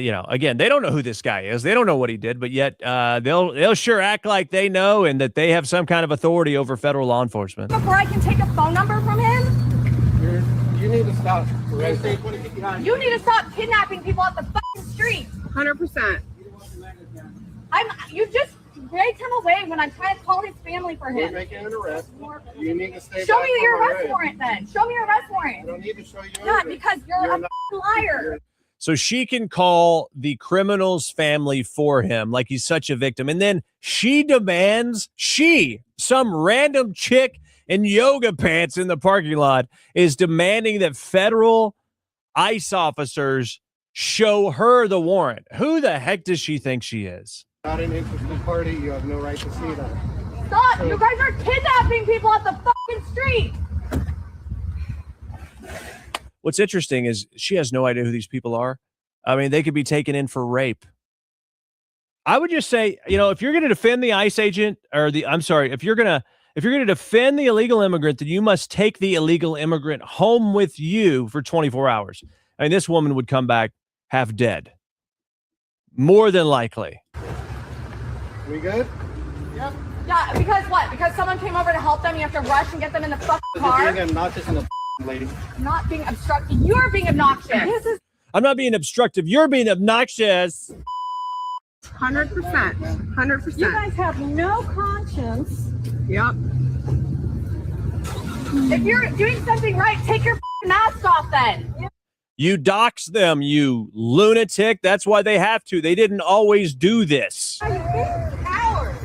you know, again, they don't know who this guy is. They don't know what he did, but yet they'll sure act like they know and that they have some kind of authority over federal law enforcement. Before I can take a phone number from him? You need to stop. You need to stop kidnapping people off the fucking street. 100%. You just dragged him away when I'm trying to call his family for him. You're making an arrest. You need to stay Show back me your from my arrest way. warrant then. Show me your arrest warrant. I don't need to show you Not anything. because you're a liar. So she can call the criminal's family for him like he's such a victim. And then she demands, some random chick in yoga pants in the parking lot, is demanding that federal ICE officers show her the warrant. Who the heck does she think she is? Not an interested party. You have no right to see that. Stop! You guys are kidnapping people off the fucking street. What's interesting is she has no idea who these people are. I mean, they could be taken in for rape. I would just say, you know, if you're going to defend the ICE agent if you're going to defend the illegal immigrant, then you must take the illegal immigrant home with you for 24 hours. I mean, this woman would come back half dead. More than likely. We good? Yep. Yeah, because what? Because someone came over to help them, you have to rush and get them in the fucking car? You're being obnoxious in the lady. Not being obstructive. You're being obnoxious. I'm not being obstructive. You're being obnoxious. 100%. 100%. You guys have no conscience. Yep. If you're doing something right, take your mask off then. You dox them, you lunatic. That's why they have to. They didn't always do this. Cowards.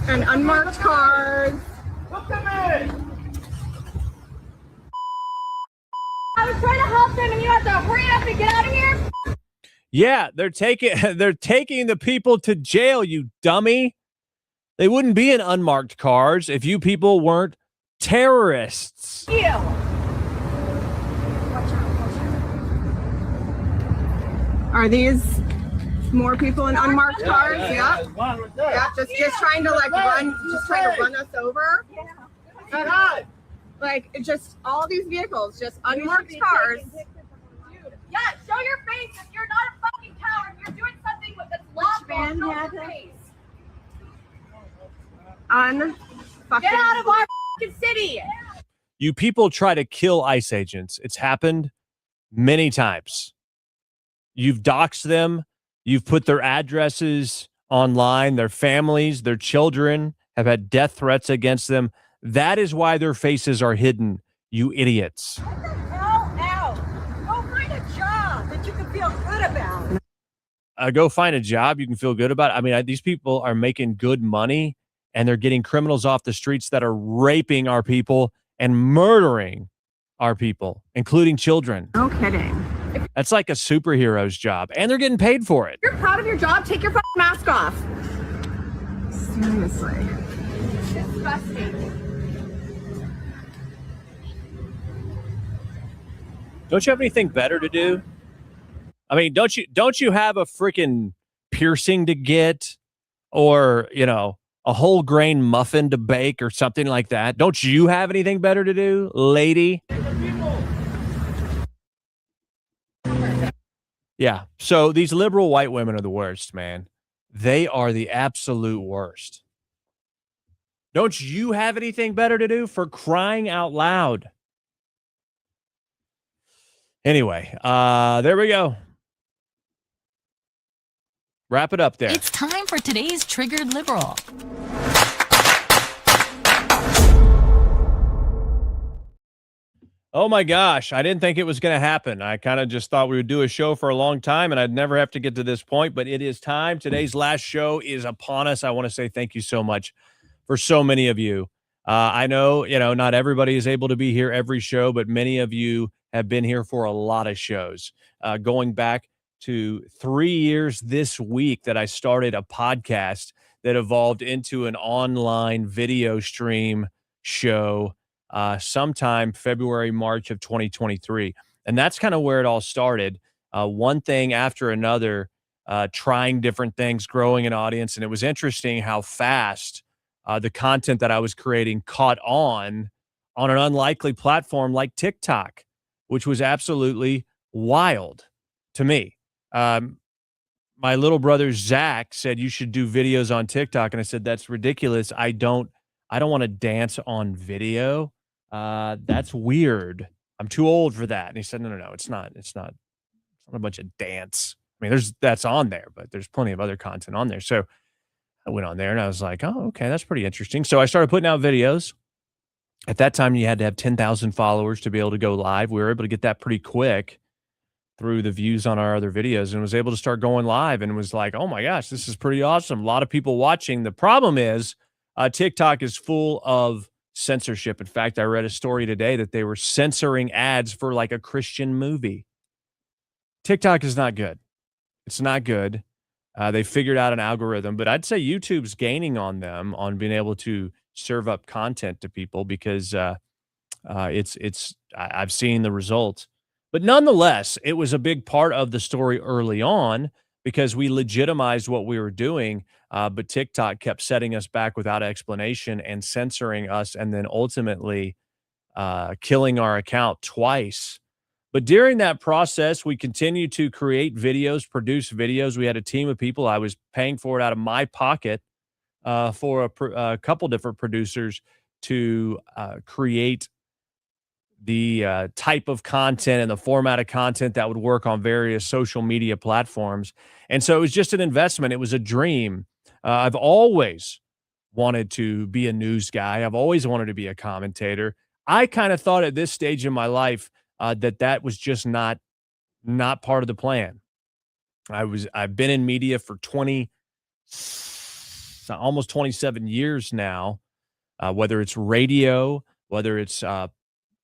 And unmarked cars. Look at me. I was trying to help them and you have to hurry up and get out of here. Yeah, they're taking the people to jail, you dummy. They wouldn't be in unmarked cars if you people weren't terrorists. You. Are these more people in unmarked cars? Yep. Yeah, just trying to run us over. Yeah. Like, it's just all these vehicles, just unmarked cars. Yeah, show your face. If you're not a fucking coward, you're doing something with this lawful. Show your face. Get out of our fucking city. You people try to kill ICE agents. It's happened many times. You've doxed them. You've put their addresses online. Their families, their children have had death threats against them. That is why their faces are hidden, you idiots. Get the hell out. Go find a job that you can feel good about. Go find a job you can feel good about. I mean, these people are making good money, and they're getting criminals off the streets that are raping our people and murdering our people, including children. No kidding. That's like a superhero's job, and they're getting paid for it. If you're proud of your job, take your fucking mask off. Seriously. Disgusting. Don't you have anything better to do? I mean, don't you have a freaking piercing to get, or, you know, a whole grain muffin to bake or something like that? Don't you have anything better to do, lady? Yeah. So these liberal white women are the worst, man. They are the absolute worst. Don't you have anything better to do, for crying out loud? Anyway, there we go. Wrap it up there. It's time for today's Triggered Liberal. Oh my gosh, I didn't think it was going to happen. I kind of just thought we would do a show for a long time and I'd never have to get to this point, but it is time. Today's last show is upon us. I want to say thank you so much for so many of you. I know, not everybody is able to be here every show, but many of you have been here for a lot of shows, going back to 3 years this week that I started a podcast that evolved into an online video stream show sometime February, March of 2023. And that's kind of where it all started. One thing after another, trying different things, growing an audience. And it was interesting how fast the content that I was creating caught on an unlikely platform like TikTok, which was absolutely wild to me. My little brother, Zach, said, you should do videos on TikTok. And I said, that's ridiculous. I don't want to dance on video. That's weird. I'm too old for that. And he said, no, it's not a bunch of dance. I mean, that's on there, but there's plenty of other content on there. So I went on there and I was like, oh, okay, that's pretty interesting. So I started putting out videos. At that time, you had to have 10,000 followers to be able to go live. We were able to get that pretty quick through the views on our other videos and was able to start going live and was like, oh my gosh, this is pretty awesome. A lot of people watching. The problem is TikTok is full of censorship. In fact, I read a story today that they were censoring ads for like a Christian movie. TikTok is not good. It's not good. They figured out an algorithm, but I'd say YouTube's gaining on them on being able to serve up content to people because I've seen the results. But nonetheless, it was a big part of the story early on because we legitimized what we were doing, but TikTok kept setting us back without explanation and censoring us and then ultimately killing our account twice. But during that process, we continued to create videos, produce videos. We had a team of people. I was paying for it out of my pocket for a couple different producers to create the type of content and the format of content that would work on various social media platforms. And so it was just an investment. It was a dream. I've always wanted to be a news guy. I've always wanted to be a commentator. I kind of thought at this stage in my life that was just not part of the plan. I've been in media for almost 27 years now, whether it's radio, whether it's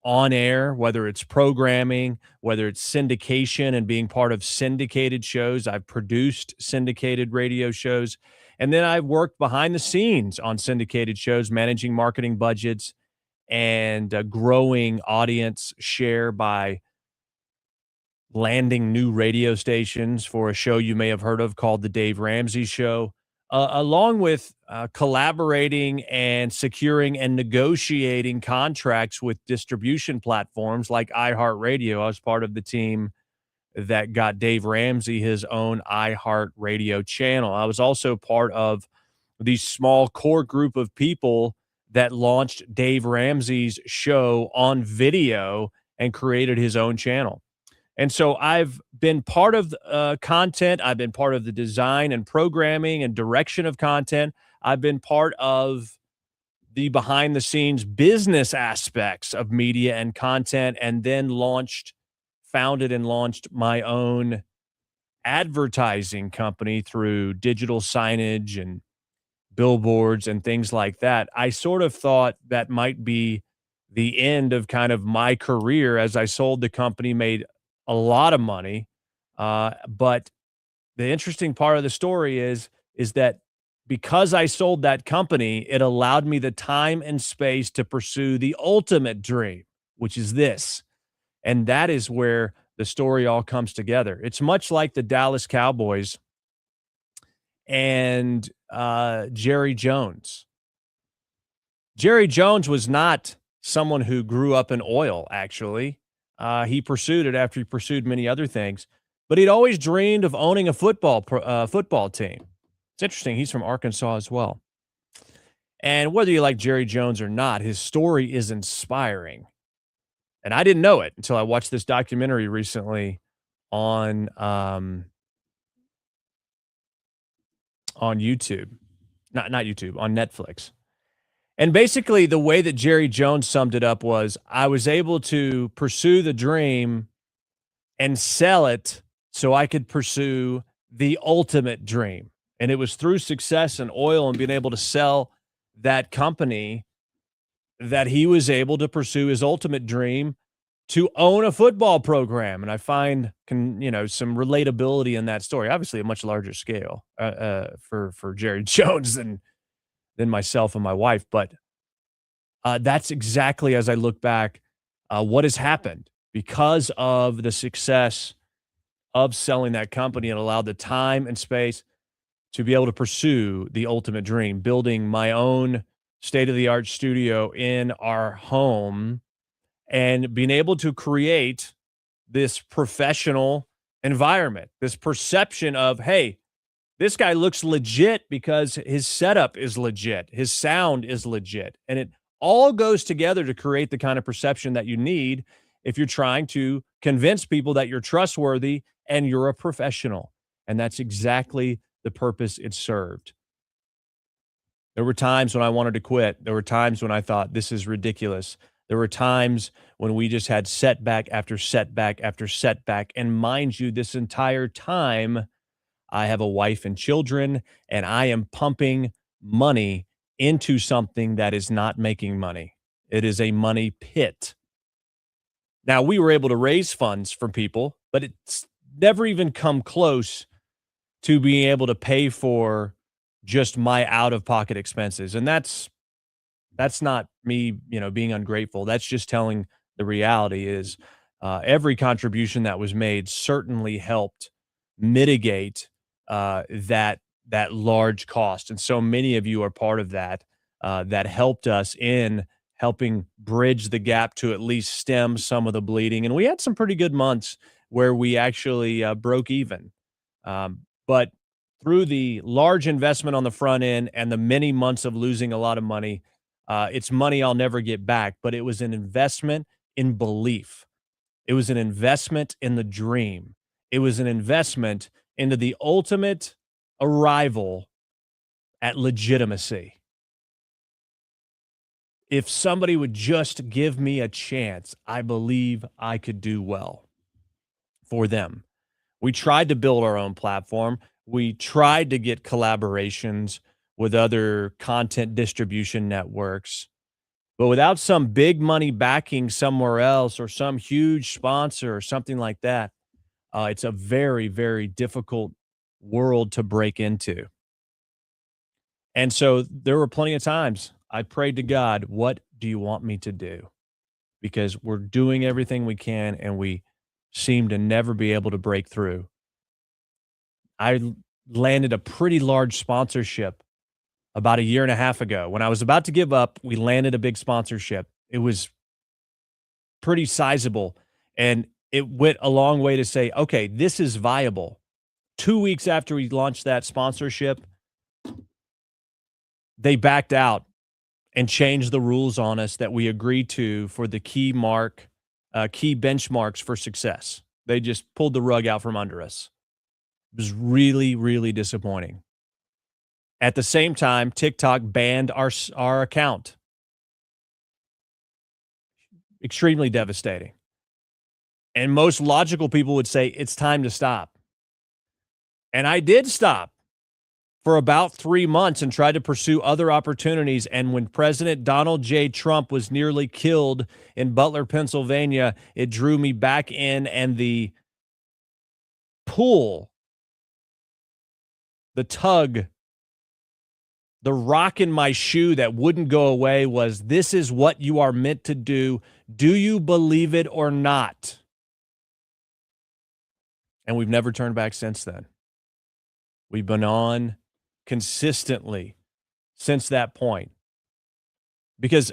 on air, whether it's programming, whether it's syndication and being part of syndicated shows. I've produced syndicated radio shows. And then I've worked behind the scenes on syndicated shows, managing marketing budgets and growing audience share by landing new radio stations for a show you may have heard of called The Dave Ramsey Show, along with collaborating and securing and negotiating contracts with distribution platforms like iHeartRadio. I was part of the team that got Dave Ramsey his own iHeartRadio channel. I was also part of the small core group of people that launched Dave Ramsey's show on video and created his own channel. And so I've been part of content. I've been part of the design and programming and direction of content. I've been part of the behind the scenes business aspects of media and content, and then founded and launched my own advertising company through digital signage and billboards and things like that. I sort of thought that might be the end of kind of my career as I sold the company, made a lot of money. But the interesting part of the story is that because I sold that company, it allowed me the time and space to pursue the ultimate dream, which is this. And that is where the story all comes together. It's much like the Dallas Cowboys and Jerry Jones. Jerry Jones was not someone who grew up in oil, actually. He pursued it after he pursued many other things, but he'd always dreamed of owning a football team. It's interesting. He's from Arkansas as well. And whether you like Jerry Jones or not, his story is inspiring. And I didn't know it until I watched this documentary recently on YouTube. Not YouTube, on Netflix. And basically the way that Jerry Jones summed it up was, I was able to pursue the dream and sell it so I could pursue the ultimate dream. And it was through success in oil and being able to sell that company that he was able to pursue his ultimate dream to own a football program. And I find, some relatability in that story. Obviously, a much larger scale for Jerry Jones than myself and my wife. But that's exactly, as I look back, what has happened because of the success of selling that company. And allowed the time and space to be able to pursue the ultimate dream, building my own state-of-the-art studio in our home and being able to create this professional environment, this perception of, hey, this guy looks legit because his setup is legit, his sound is legit. And it all goes together to create the kind of perception that you need if you're trying to convince people that you're trustworthy and you're a professional. And that's exactly the purpose it served. There were times when I wanted to quit. There were times when I thought, this is ridiculous. There were times when we just had setback after setback after setback. And mind you, this entire time, I have a wife and children, and I am pumping money into something that is not making money. It is a money pit. Now, we were able to raise funds from people, but it's never even come close to being able to pay for just my out-of-pocket expenses. And that's not me, being ungrateful. That's just telling the reality is every contribution that was made certainly helped mitigate that large cost. And so many of you are part of that, that helped us in helping bridge the gap to at least stem some of the bleeding. And we had some pretty good months where we actually broke even. But through the large investment on the front end and the many months of losing a lot of money, it's money I'll never get back, but it was an investment in belief. It was an investment in the dream. It was an investment into the ultimate arrival at legitimacy. If somebody would just give me a chance, I believe I could do well for them. We tried to build our own platform. We tried to get collaborations with other content distribution networks. But without some big money backing somewhere else or some huge sponsor or something like that, it's a very, very difficult world to break into. And so there were plenty of times I prayed to God, what do you want me to do? Because we're doing everything we can and we seem to never be able to break through. I landed a pretty large sponsorship about a year and a half ago. When I was about to give up, we landed a big sponsorship. It was pretty sizable, and it went a long way to say, okay, this is viable. 2 weeks after we launched that sponsorship, they backed out and changed the rules on us that we agreed to for the key benchmarks for success. They just pulled the rug out from under us. It was really, really disappointing. At the same time, TikTok banned our account. Extremely devastating. And most logical people would say it's time to stop. And I did stop for about 3 months and tried to pursue other opportunities. And when President Donald J. Trump was nearly killed in Butler, Pennsylvania, it drew me back in, and the pull, the tug, the rock in my shoe that wouldn't go away was, this is what you are meant to do. Do you believe it or not? And we've never turned back since then. We've been on consistently since that point. Because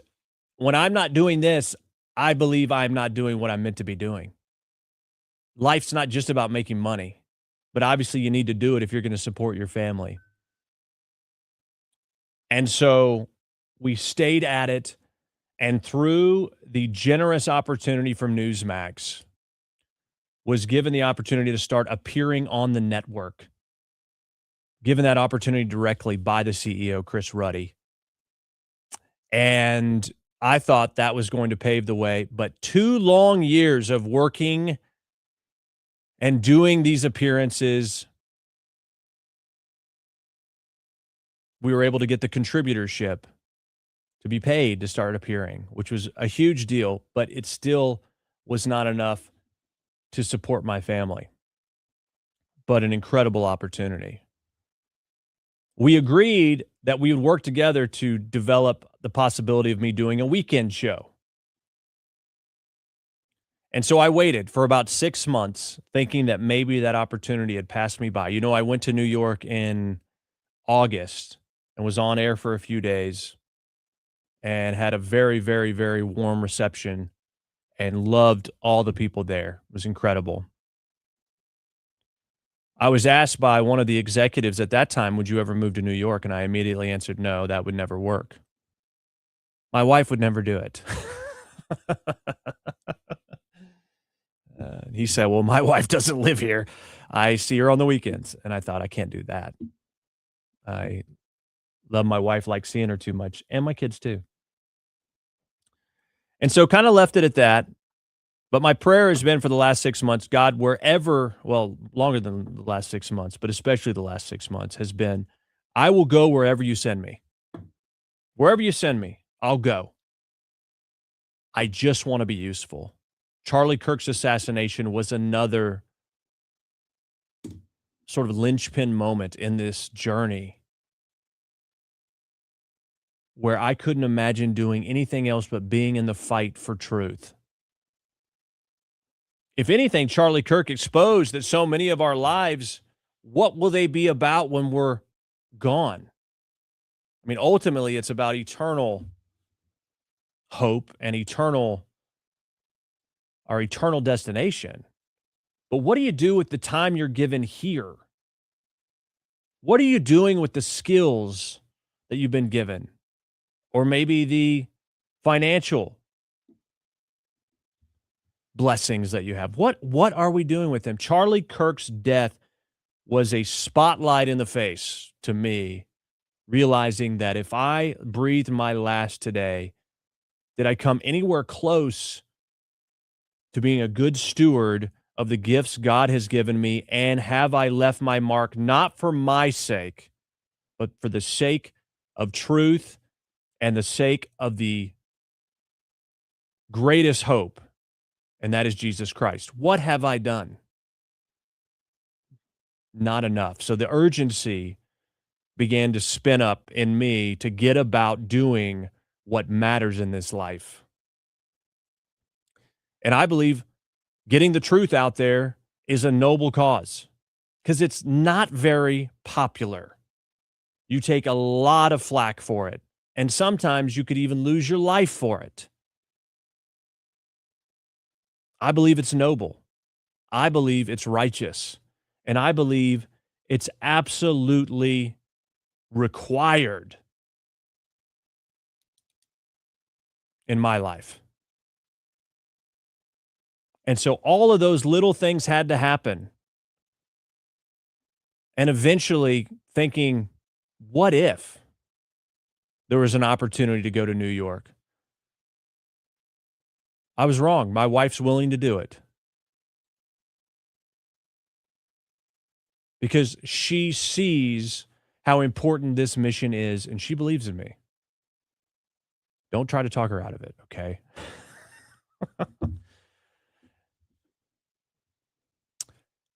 when I'm not doing this, I believe I'm not doing what I'm meant to be doing. Life's not just about making money, but obviously you need to do it if you're going to support your family. And so we stayed at it, and through the generous opportunity from Newsmax, was given the opportunity to start appearing on the network, given that opportunity directly by the CEO, Chris Ruddy. And I thought that was going to pave the way, but 2 long years of working and doing these appearances, we were able to get the contributorship to be paid to start appearing, which was a huge deal, but it still was not enough to support my family, but an incredible opportunity. We agreed that we would work together to develop the possibility of me doing a weekend show. And so I waited for about 6 months thinking that maybe that opportunity had passed me by. You know, I went to New York in August and was on air for a few days and had a very, very, very warm reception and loved all the people there. It was incredible. I was asked by one of the executives at that time, would you ever move to New York? And I immediately answered, no, that would never work. My wife would never do it. He said, well, my wife doesn't live here. I see her on the weekends. And I thought, I can't do that. I love my wife, like seeing her too much, and my kids too. And so kind of left it at that. But my prayer has been for the last 6 months, God, wherever, well, longer than the last 6 months, but especially the last 6 months, has been, I will go wherever you send me. Wherever you send me, I'll go. I just want to be useful. Charlie Kirk's assassination was another sort of linchpin moment in this journey where I couldn't imagine doing anything else but being in the fight for truth. If anything, Charlie Kirk exposed that so many of our lives, what will they be about when we're gone? I mean, ultimately, it's about eternal hope and our eternal destination. But what do you do with the time you're given here? What are you doing with the skills that you've been given? Or maybe the financial blessings that you have. What are we doing with them? Charlie Kirk's death was a spotlight in the face to me, realizing that if I breathed my last today, did I come anywhere close to being a good steward of the gifts God has given me? And have I left my mark, not for my sake, but for the sake of truth and the sake of the greatest hope, and that is Jesus Christ? What have I done? Not enough. So the urgency began to spin up in me to get about doing what matters in this life. And I believe getting the truth out there is a noble cause because it's not very popular. You take a lot of flack for it, and sometimes you could even lose your life for it. I believe it's noble. I believe it's righteous. And I believe it's absolutely required in my life. And so all of those little things had to happen. And eventually thinking, what if there was an opportunity to go to New York? I was wrong. My wife's willing to do it. Because she sees how important this mission is, and she believes in me. Don't try to talk her out of it, okay?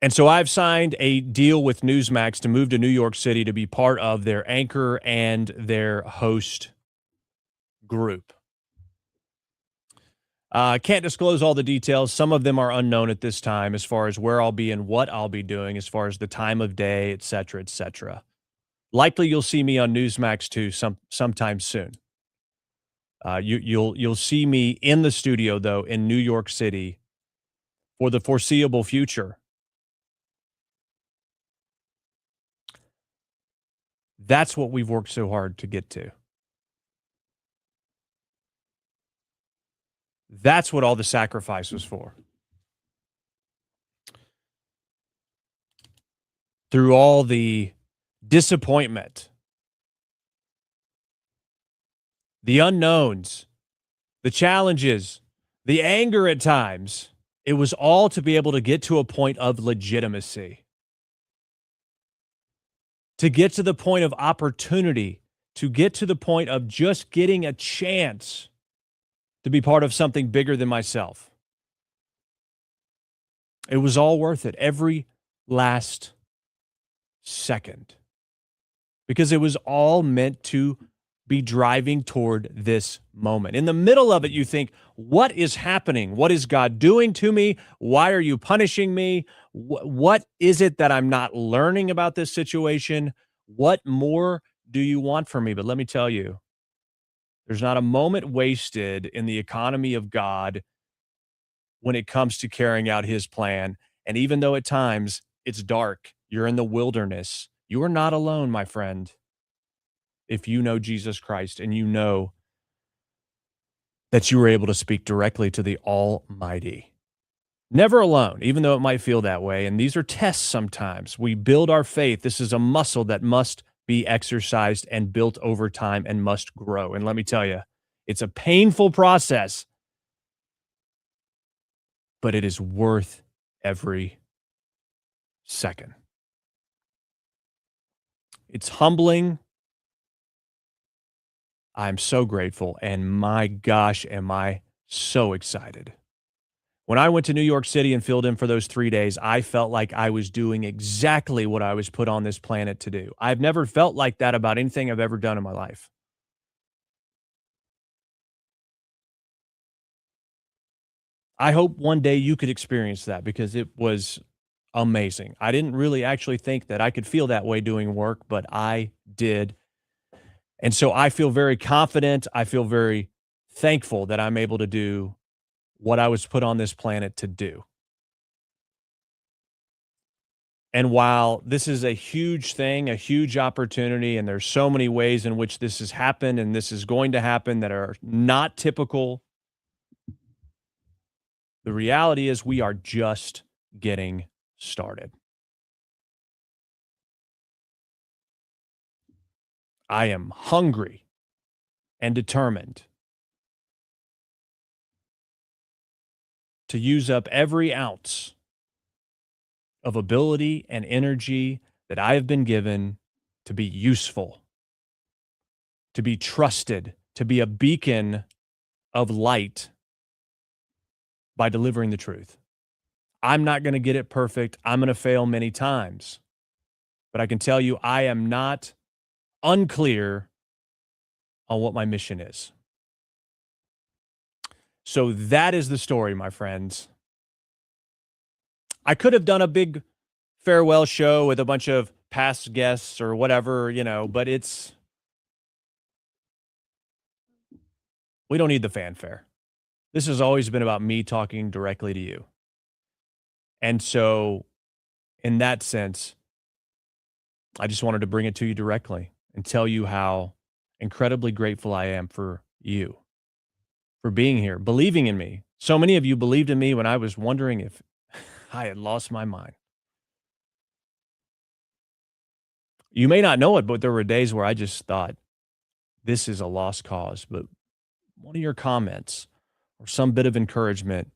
And so I've signed a deal with Newsmax to move to New York City to be part of their anchor and their host group. I can't disclose all the details. Some of them are unknown at this time as far as where I'll be and what I'll be doing, as far as the time of day, et cetera, et cetera. Likely you'll see me on Newsmax too sometime soon. You'll see me in the studio, though, in New York City for the foreseeable future. That's what we've worked so hard to get to. That's what all the sacrifice was for. Through all the disappointment, the unknowns, the challenges, the anger at times, it was all to be able to get to a point of legitimacy. To get to the point of opportunity, to get to the point of just getting a chance to be part of something bigger than myself. It was all worth it, every last second, because it was all meant to be driving toward this moment. In the middle of it, you think, what is happening? What is God doing to me? Why are you punishing me? What is it that I'm not learning about this situation? What more do you want from me? But let me tell you, there's not a moment wasted in the economy of God when it comes to carrying out his plan. And even though at times it's dark, you're in the wilderness, you are not alone, my friend. If you know Jesus Christ and you know that you were able to speak directly to the Almighty. Never alone, even though it might feel that way. And these are tests sometimes. We build our faith. This is a muscle that must be exercised and built over time and must grow. And let me tell you, it's a painful process, but it is worth every second. It's humbling. I'm so grateful, and my gosh, am I so excited. When I went to New York City and filled in for those 3 days, I felt like I was doing exactly what I was put on this planet to do. I've never felt like that about anything I've ever done in my life. I hope one day you could experience that because it was amazing. I didn't really actually think that I could feel that way doing work, but I did. And so I feel very confident. I feel very thankful that I'm able to do what I was put on this planet to do. And while this is a huge thing, a huge opportunity, and there's so many ways in which this has happened and this is going to happen that are not typical, the reality is we are just getting started. I am hungry and determined to use up every ounce of ability and energy that I have been given to be useful, to be trusted, to be a beacon of light by delivering the truth. I'm not going to get it perfect. I'm going to fail many times. But I can tell you, I am not unclear on what my mission is. So that is the story, my friends. I could have done a big farewell show with a bunch of past guests or whatever, but we don't need the fanfare. This has always been about me talking directly to you. And so in that sense, I just wanted to bring it to you directly and tell you how incredibly grateful I am for you, for being here, believing in me. So many of you believed in me when I was wondering if I had lost my mind. You may not know it, but there were days where I just thought, this is a lost cause. But one of your comments or some bit of encouragement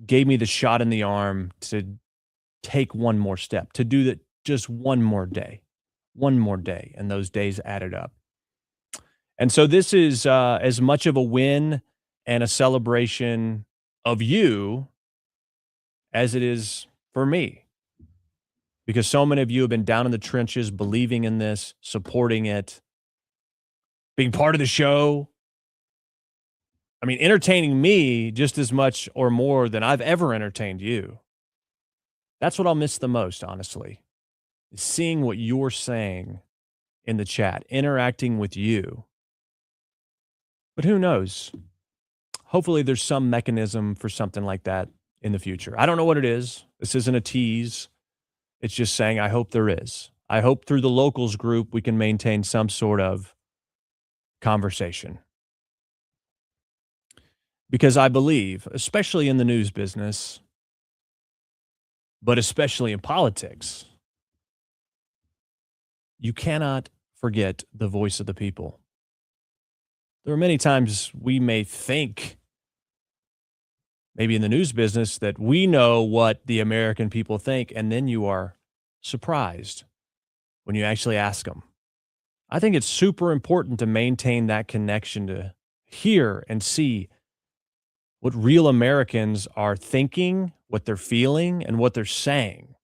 gave me the shot in the arm to take one more step, to do that just one more day. And those days added up. And so this is as much of a win and a celebration of you as it is for me. Because so many of you have been down in the trenches, believing in this, supporting it, being part of the show. I mean, entertaining me just as much or more than I've ever entertained you. That's what I'll miss the most, honestly, is seeing what you're saying in the chat, interacting with you. But who knows? Hopefully there's some mechanism for something like that in the future. I don't know what it is. This isn't a tease. It's just saying I hope there is. I hope through the locals group we can maintain some sort of conversation. Because I believe, especially in the news business, but especially in politics, you cannot forget the voice of the people. There are many times we may think, maybe in the news business, that we know what the American people think, and then you are surprised when you actually ask them. I think it's super important to maintain that connection, to hear and see what real Americans are thinking, what they're feeling and what they're saying.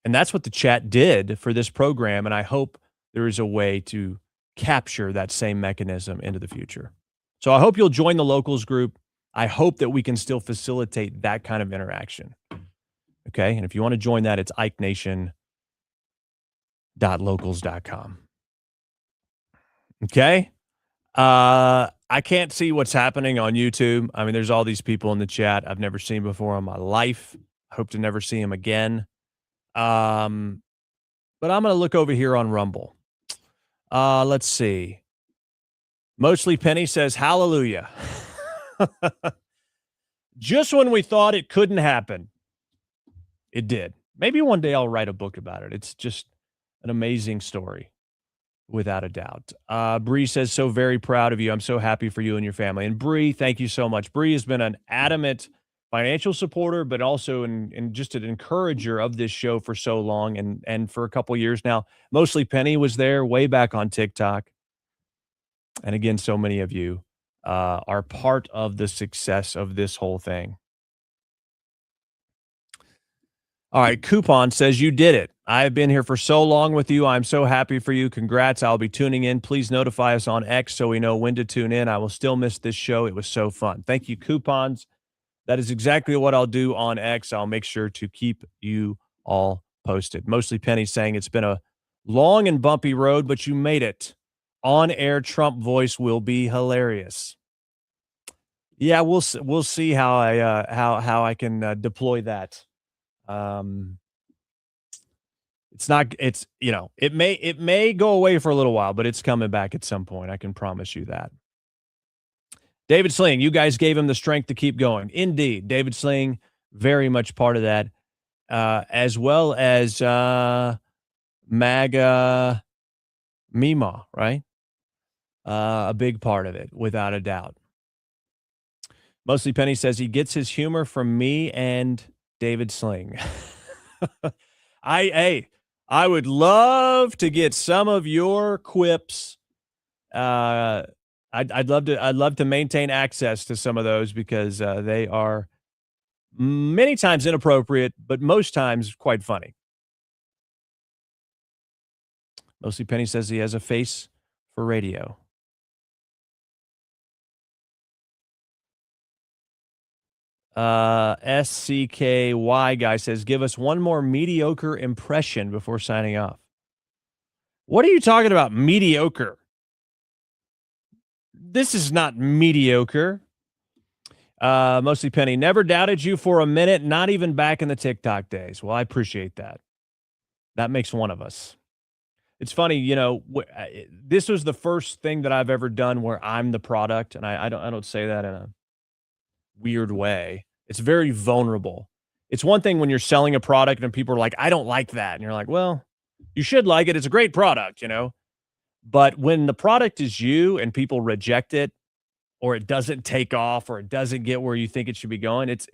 And that's what the chat did for this program. And I hope there is a way to capture that same mechanism into the future. So I hope you'll join the locals group. I hope that we can still facilitate that kind of interaction. Okay. And if you want to join that, it's ikenation.locals.com. Okay. I can't see what's happening on YouTube. I mean, there's all these people in the chat I've never seen before in my life. I hope to never see them again. But I'm going to look over here on Rumble. Let's see. Mostly Penny says, hallelujah. Just when we thought it couldn't happen, it did. Maybe one day I'll write a book about it. It's just an amazing story, without a doubt. Bree says, so very proud of you. I'm so happy for you and your family. And Bree, thank you so much. Bree has been an adamant financial supporter, but also in just an encourager of this show for so long and for a couple years now. Mostly Penny was there way back on TikTok. And again, so many of you are part of the success of this whole thing. All right, Coupon says you did it. I have been here for so long with you. I'm so happy for you. Congrats. I'll be tuning in. Please notify us on X so we know when to tune in. I will still miss this show. It was so fun. Thank you, Coupons. That is exactly what I'll do on X. I'll make sure to keep you all posted. Mostly Penny saying it's been a long and bumpy road, but you made it. On-air Trump voice will be hilarious. Yeah, we'll see how I can deploy that. It may go away for a little while, but it's coming back at some point. I can promise you that. David Sling, you guys gave him the strength to keep going. Indeed, David Sling, very much part of that, as well as MAGA Mima, right? A big part of it, without a doubt. Mostly Penny says he gets his humor from me and David Sling. I would love to get some of your quips. I'd love to maintain access to some of those because they are many times inappropriate, but most times quite funny. Mostly Penny says he has a face for radio. SCKY guy says, give us one more mediocre impression before signing off. What are you talking about? Mediocre. This is not mediocre. Mostly Penny, never doubted you for a minute, not even back in the TikTok days. Well, I appreciate that. That makes one of us. It's funny, this was the first thing that I've ever done where I'm the product, and I don't say that in a weird way. It's very vulnerable. It's one thing when you're selling a product and people are like, I don't like that. And you're like, well, you should like it. It's a great product, But when the product is you and people reject it, or it doesn't take off, or it doesn't get where you think it should be going, it's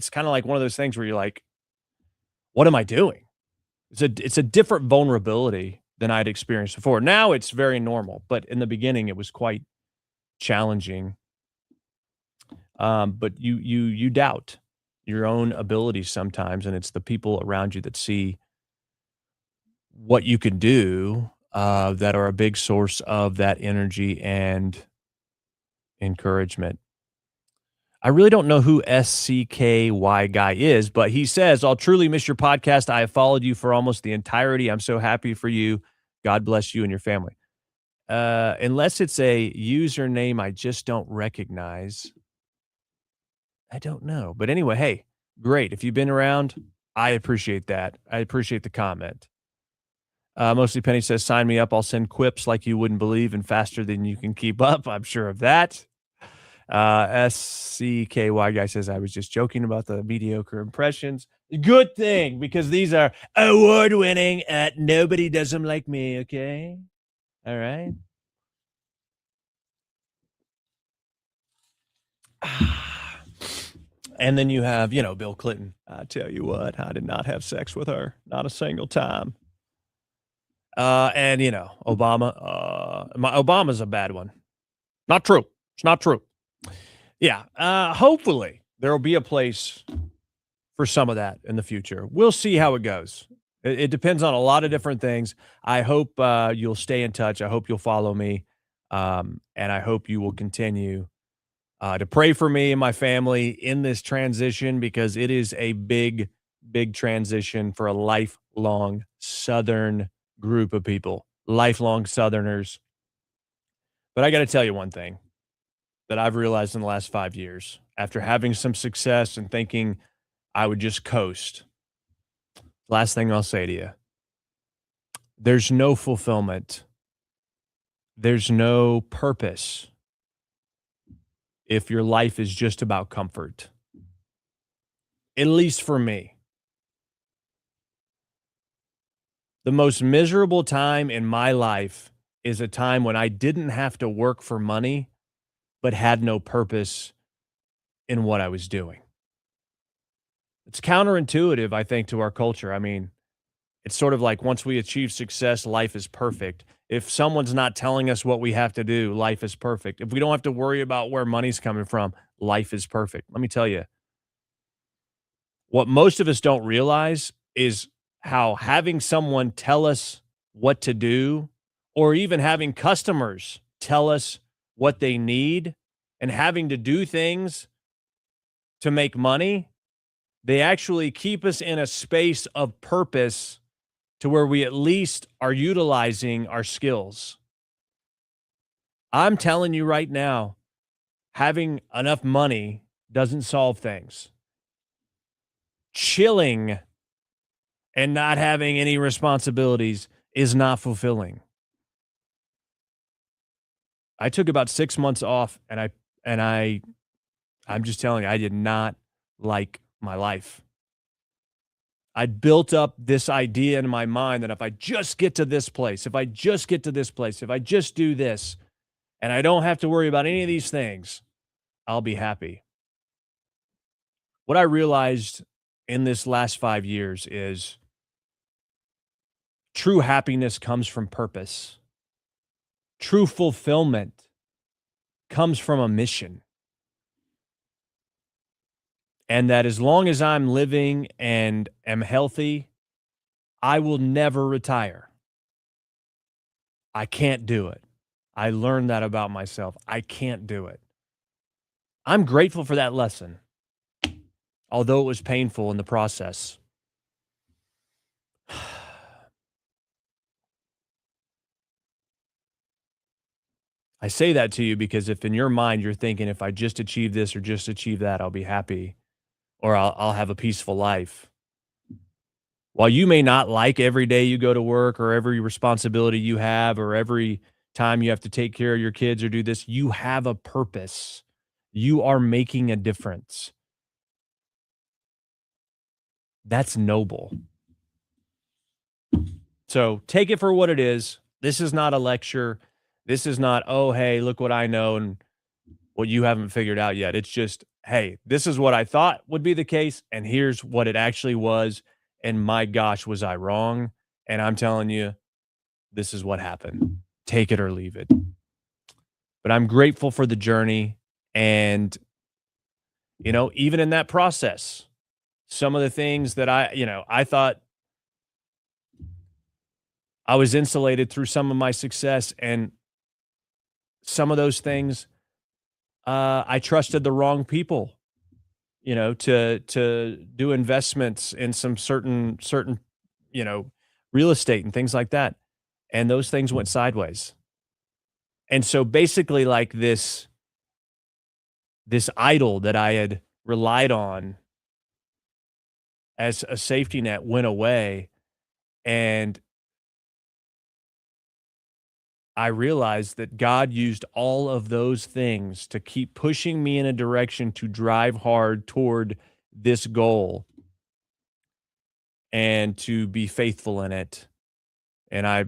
kind of like one of those things where you're like, what am I doing? It's a different vulnerability than I'd experienced before. Now it's very normal, but in the beginning it was quite challenging. But you doubt your own abilities sometimes, and it's the people around you that see what you can do that are a big source of that energy and encouragement. I really don't know who SCKY guy is, but he says, I'll truly miss your podcast. I have followed you for almost the entirety. I'm so happy for you. God bless you and your family. Unless it's a username I just don't recognize. I don't know. But anyway, hey, great. If you've been around, I appreciate that. I appreciate the comment. Mostly Penny says, sign me up. I'll send quips like you wouldn't believe and faster than you can keep up. I'm sure of that. SCKY guy says, I was just joking about the mediocre impressions. Good thing, because these are award-winning. Nobody does them like me, okay? All right. And then you have, Bill Clinton. I tell you what, I did not have sex with her. Not a single time. And, Obama. Obama's a bad one. Not true. It's not true. Yeah. Hopefully, there will be a place for some of that in the future. We'll see how it goes. It depends on a lot of different things. I hope you'll stay in touch. I hope you'll follow me. And I hope you will continue to pray for me and my family in this transition, because it is a big, big transition for a lifelong Southern group of people, lifelong Southerners. But I got to tell you one thing that I've realized in the last 5 years, after having some success and thinking I would just coast. Last thing I'll say to you, there's no fulfillment. There's no purpose if your life is just about comfort. At least for me. The most miserable time in my life is a time when I didn't have to work for money, but had no purpose in what I was doing. It's counterintuitive, I think, to our culture. I mean, it's sort of like once we achieve success, life is perfect. If someone's not telling us what we have to do, life is perfect. If we don't have to worry about where money's coming from, life is perfect. Let me tell you, what most of us don't realize is how having someone tell us what to do, or even having customers tell us what they need, and having to do things to make money, they actually keep us in a space of purpose to where we at least are utilizing our skills. I'm telling you right now, having enough money doesn't solve things. Chilling and not having any responsibilities is not fulfilling. I took about 6 months off, and I'm just telling you, I did not like my life. I'd built up this idea in my mind that if I just get to this place, if I just get to this place, if I just do this, and I don't have to worry about any of these things, I'll be happy. What I realized in this last 5 years is true happiness comes from purpose. True fulfillment comes from a mission. And that as long as I'm living and am healthy, I will never retire. I can't do it. I learned that about myself. I can't do it. I'm grateful for that lesson, although it was painful in the process. I say that to you because if in your mind you're thinking, if I just achieve this or just achieve that, I'll be happy, or I'll have a peaceful life. While you may not like every day you go to work, or every responsibility you have, or every time you have to take care of your kids or do this, you have a purpose. You are making a difference. That's noble. So take it for what it is. This is not a lecture. This is not, oh, hey, look what I know and what you haven't figured out yet. It's just, hey, this is what I thought would be the case, and here's what it actually was. And my gosh, was I wrong? And I'm telling you, this is what happened. Take it or leave it. But I'm grateful for the journey. And, you know, even in that process, some of the things that I thought I was insulated through some of my success, and some of those things, I trusted the wrong people, to do investments in some certain, real estate and things like that. And those things went sideways. And so basically, like this idol that I had relied on as a safety net went away. And I realized that God used all of those things to keep pushing me in a direction to drive hard toward this goal and to be faithful in it. And I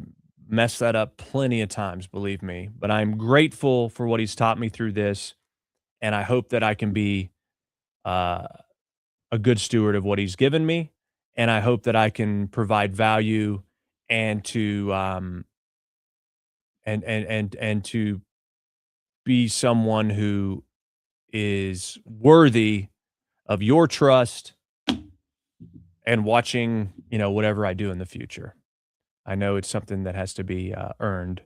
messed that up plenty of times, believe me. But I'm grateful for what he's taught me through this. And I hope that I can be a good steward of what he's given me. And I hope that I can provide value and to and to be someone who is worthy of your trust and watching, whatever I do in the future. I know it's something that has to be earned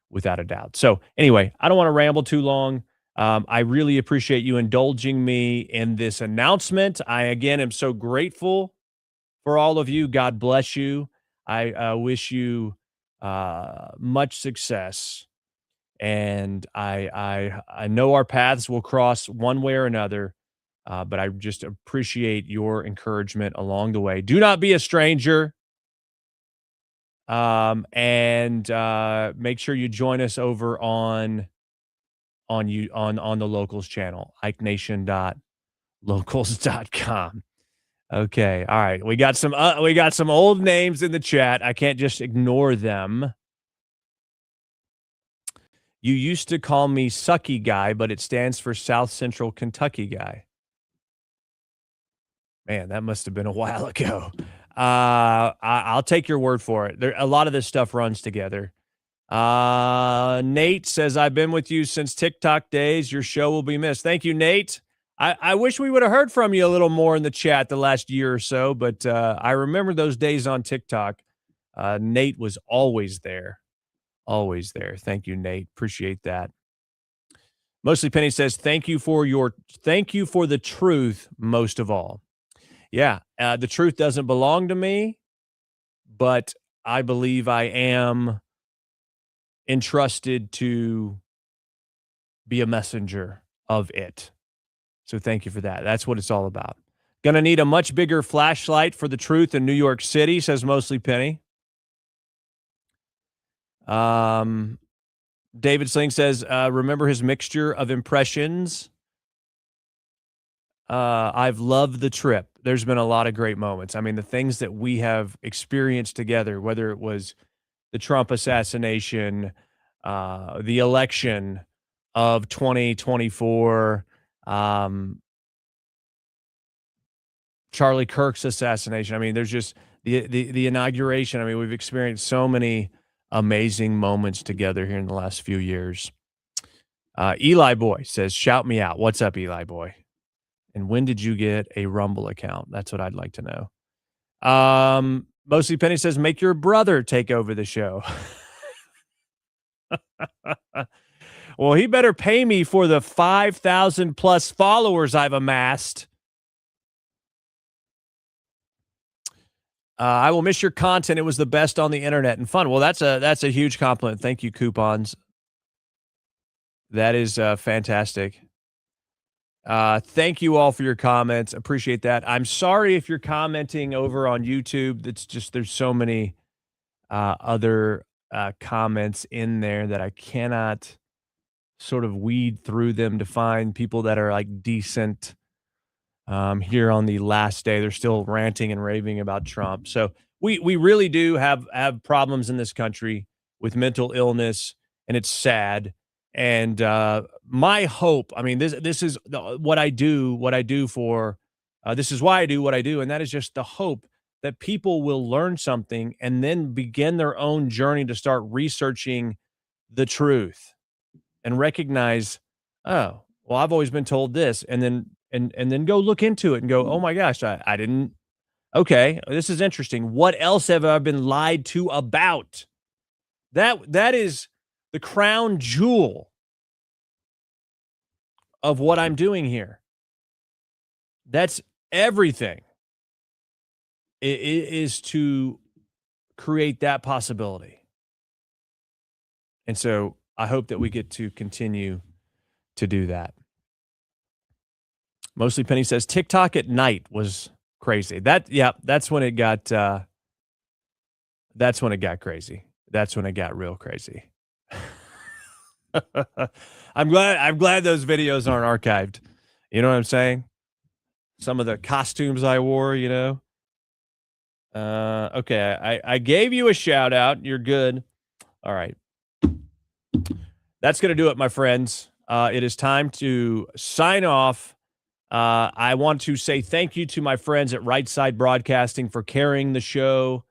without a doubt. So anyway, I don't want to ramble too long. I really appreciate you indulging me in this announcement. I, again, am so grateful for all of you. God bless you. I wish you much success. And I know our paths will cross one way or another, but I just appreciate your encouragement along the way. Do not be a stranger. And make sure you join us over on the Locals channel, ikenation.locals.com. Okay, all right. We got some old names in the chat. I can't just ignore them. You used to call me Sucky Guy, but it stands for South Central Kentucky Guy. Man, that must have been a while ago. I'll take your word for it. A lot of this stuff runs together. Nate says, I've been with you since TikTok days. Your show will be missed. Thank you, Nate. I wish we would have heard from you a little more in the chat the last year or so, but I remember those days on TikTok. Nate was always there. Always there. Thank you, Nate. Appreciate that. Mostly Penny says, thank you for the truth most of all. Yeah, the truth doesn't belong to me, but I believe I am entrusted to be a messenger of it. So thank you for that. That's what it's all about. Gonna need a much bigger flashlight for the truth in New York City, says Mostly Penny. David Sling says, remember his mixture of impressions? I've loved the trip. There's been a lot of great moments. I mean, the things that we have experienced together, whether it was the Trump assassination, the election of 2024, Charlie Kirk's assassination. I mean, there's just the inauguration. I mean, we've experienced so many amazing moments together here in the last few years. Eli Boy says, shout me out. What's up, Eli Boy? And when did you get a Rumble account? That's what I'd like to know. Mostly Penny says, make your brother take over the show. Well, he better pay me for the 5,000 plus followers I've amassed. I will miss your content. It was the best on the internet and fun. Well, that's a huge compliment. Thank you, Coupons. That is fantastic. Thank you all for your comments. Appreciate that. I'm sorry if you're commenting over on YouTube. That's just, there's so many other comments in there that I cannot sort of weed through them to find people that are like decent. Here on the last day, they're still ranting and raving about Trump. So we really do have problems in this country with mental illness, and it's sad. And my hope, I mean, this is what I do for, this is why I do what I do. And that is just the hope that people will learn something and then begin their own journey to start researching the truth and recognize, oh, well, I've always been told this. And then go look into it and go, oh my gosh, I didn't. Okay, this is interesting. What else have I been lied to about? That is the crown jewel of what I'm doing here. That's everything. It is to create that possibility. And so I hope that we get to continue to do that. Mostly Penny says TikTok at night was crazy. That's when it got crazy. That's when it got real crazy. I'm glad those videos aren't archived. You know what I'm saying? Some of the costumes I wore, you know. Okay, I gave you a shout out. You're good. All right. That's going to do it, my friends. It is time to sign off. I want to say thank you to my friends at Right Side Broadcasting for carrying the show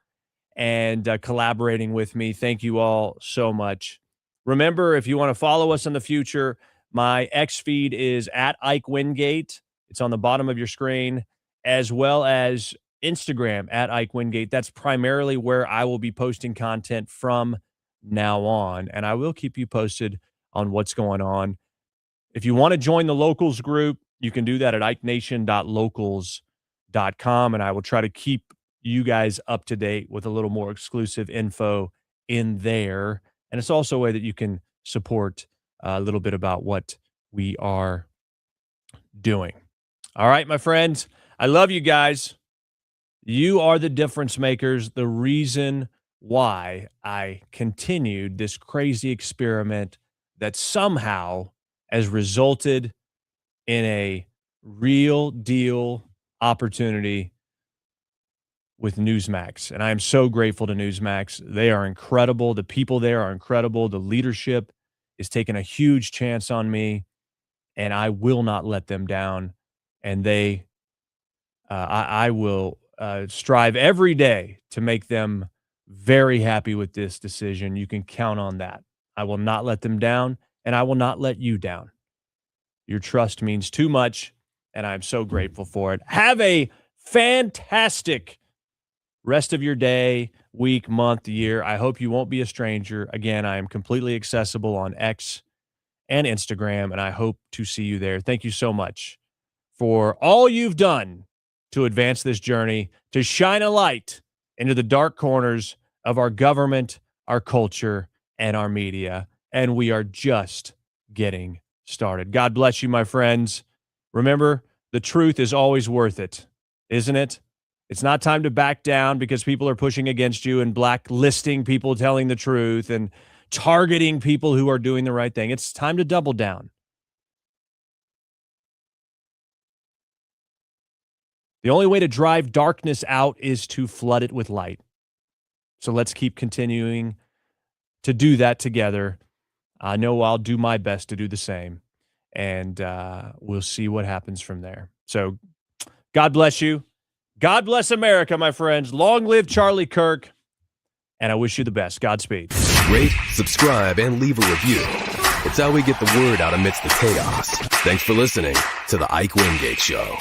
and collaborating with me. Thank you all so much. Remember, if you want to follow us in the future, my X feed is at Ike Wingate. It's on the bottom of your screen, as well as Instagram at Ike Wingate. That's primarily where I will be posting content from now on, and I will keep you posted on what's going on. If you want to join the locals group, you can do that at ikenation.locals.com, and I will try to keep you guys up to date with a little more exclusive info in there. And it's also a way that you can support a little bit about what we are doing. All right, my friends, I love you guys. You are the difference makers, the reason why I continued this crazy experiment that somehow has resulted in a real deal opportunity with Newsmax. And I am so grateful to Newsmax. They are incredible. The people there are incredible. The leadership is taking a huge chance on me, and I will not let them down. And I will strive every day to make them very happy with this decision. You can count on that. I will not let them down, and I will not let you down. Your trust means too much, and I'm so grateful for it. Have a fantastic rest of your day, week, month, year. I hope you won't be a stranger. Again, I am completely accessible on X and Instagram, and I hope to see you there. Thank you so much for all you've done to advance this journey, to shine a light into the dark corners of our government, our culture, and our media. And we are just getting started. God bless you, my friends. Remember, the truth is always worth it, isn't it? It's not time to back down because people are pushing against you and blacklisting people telling the truth and targeting people who are doing the right thing. It's time to double down. The only way to drive darkness out is to flood it with light. So let's keep continuing to do that together. I know I'll do my best to do the same, and we'll see what happens from there. So God bless you. God bless America, my friends. Long live Charlie Kirk, and I wish you the best. Godspeed. Rate, subscribe, and leave a review. It's how we get the word out amidst the chaos. Thanks for listening to The Ike Wingate Show.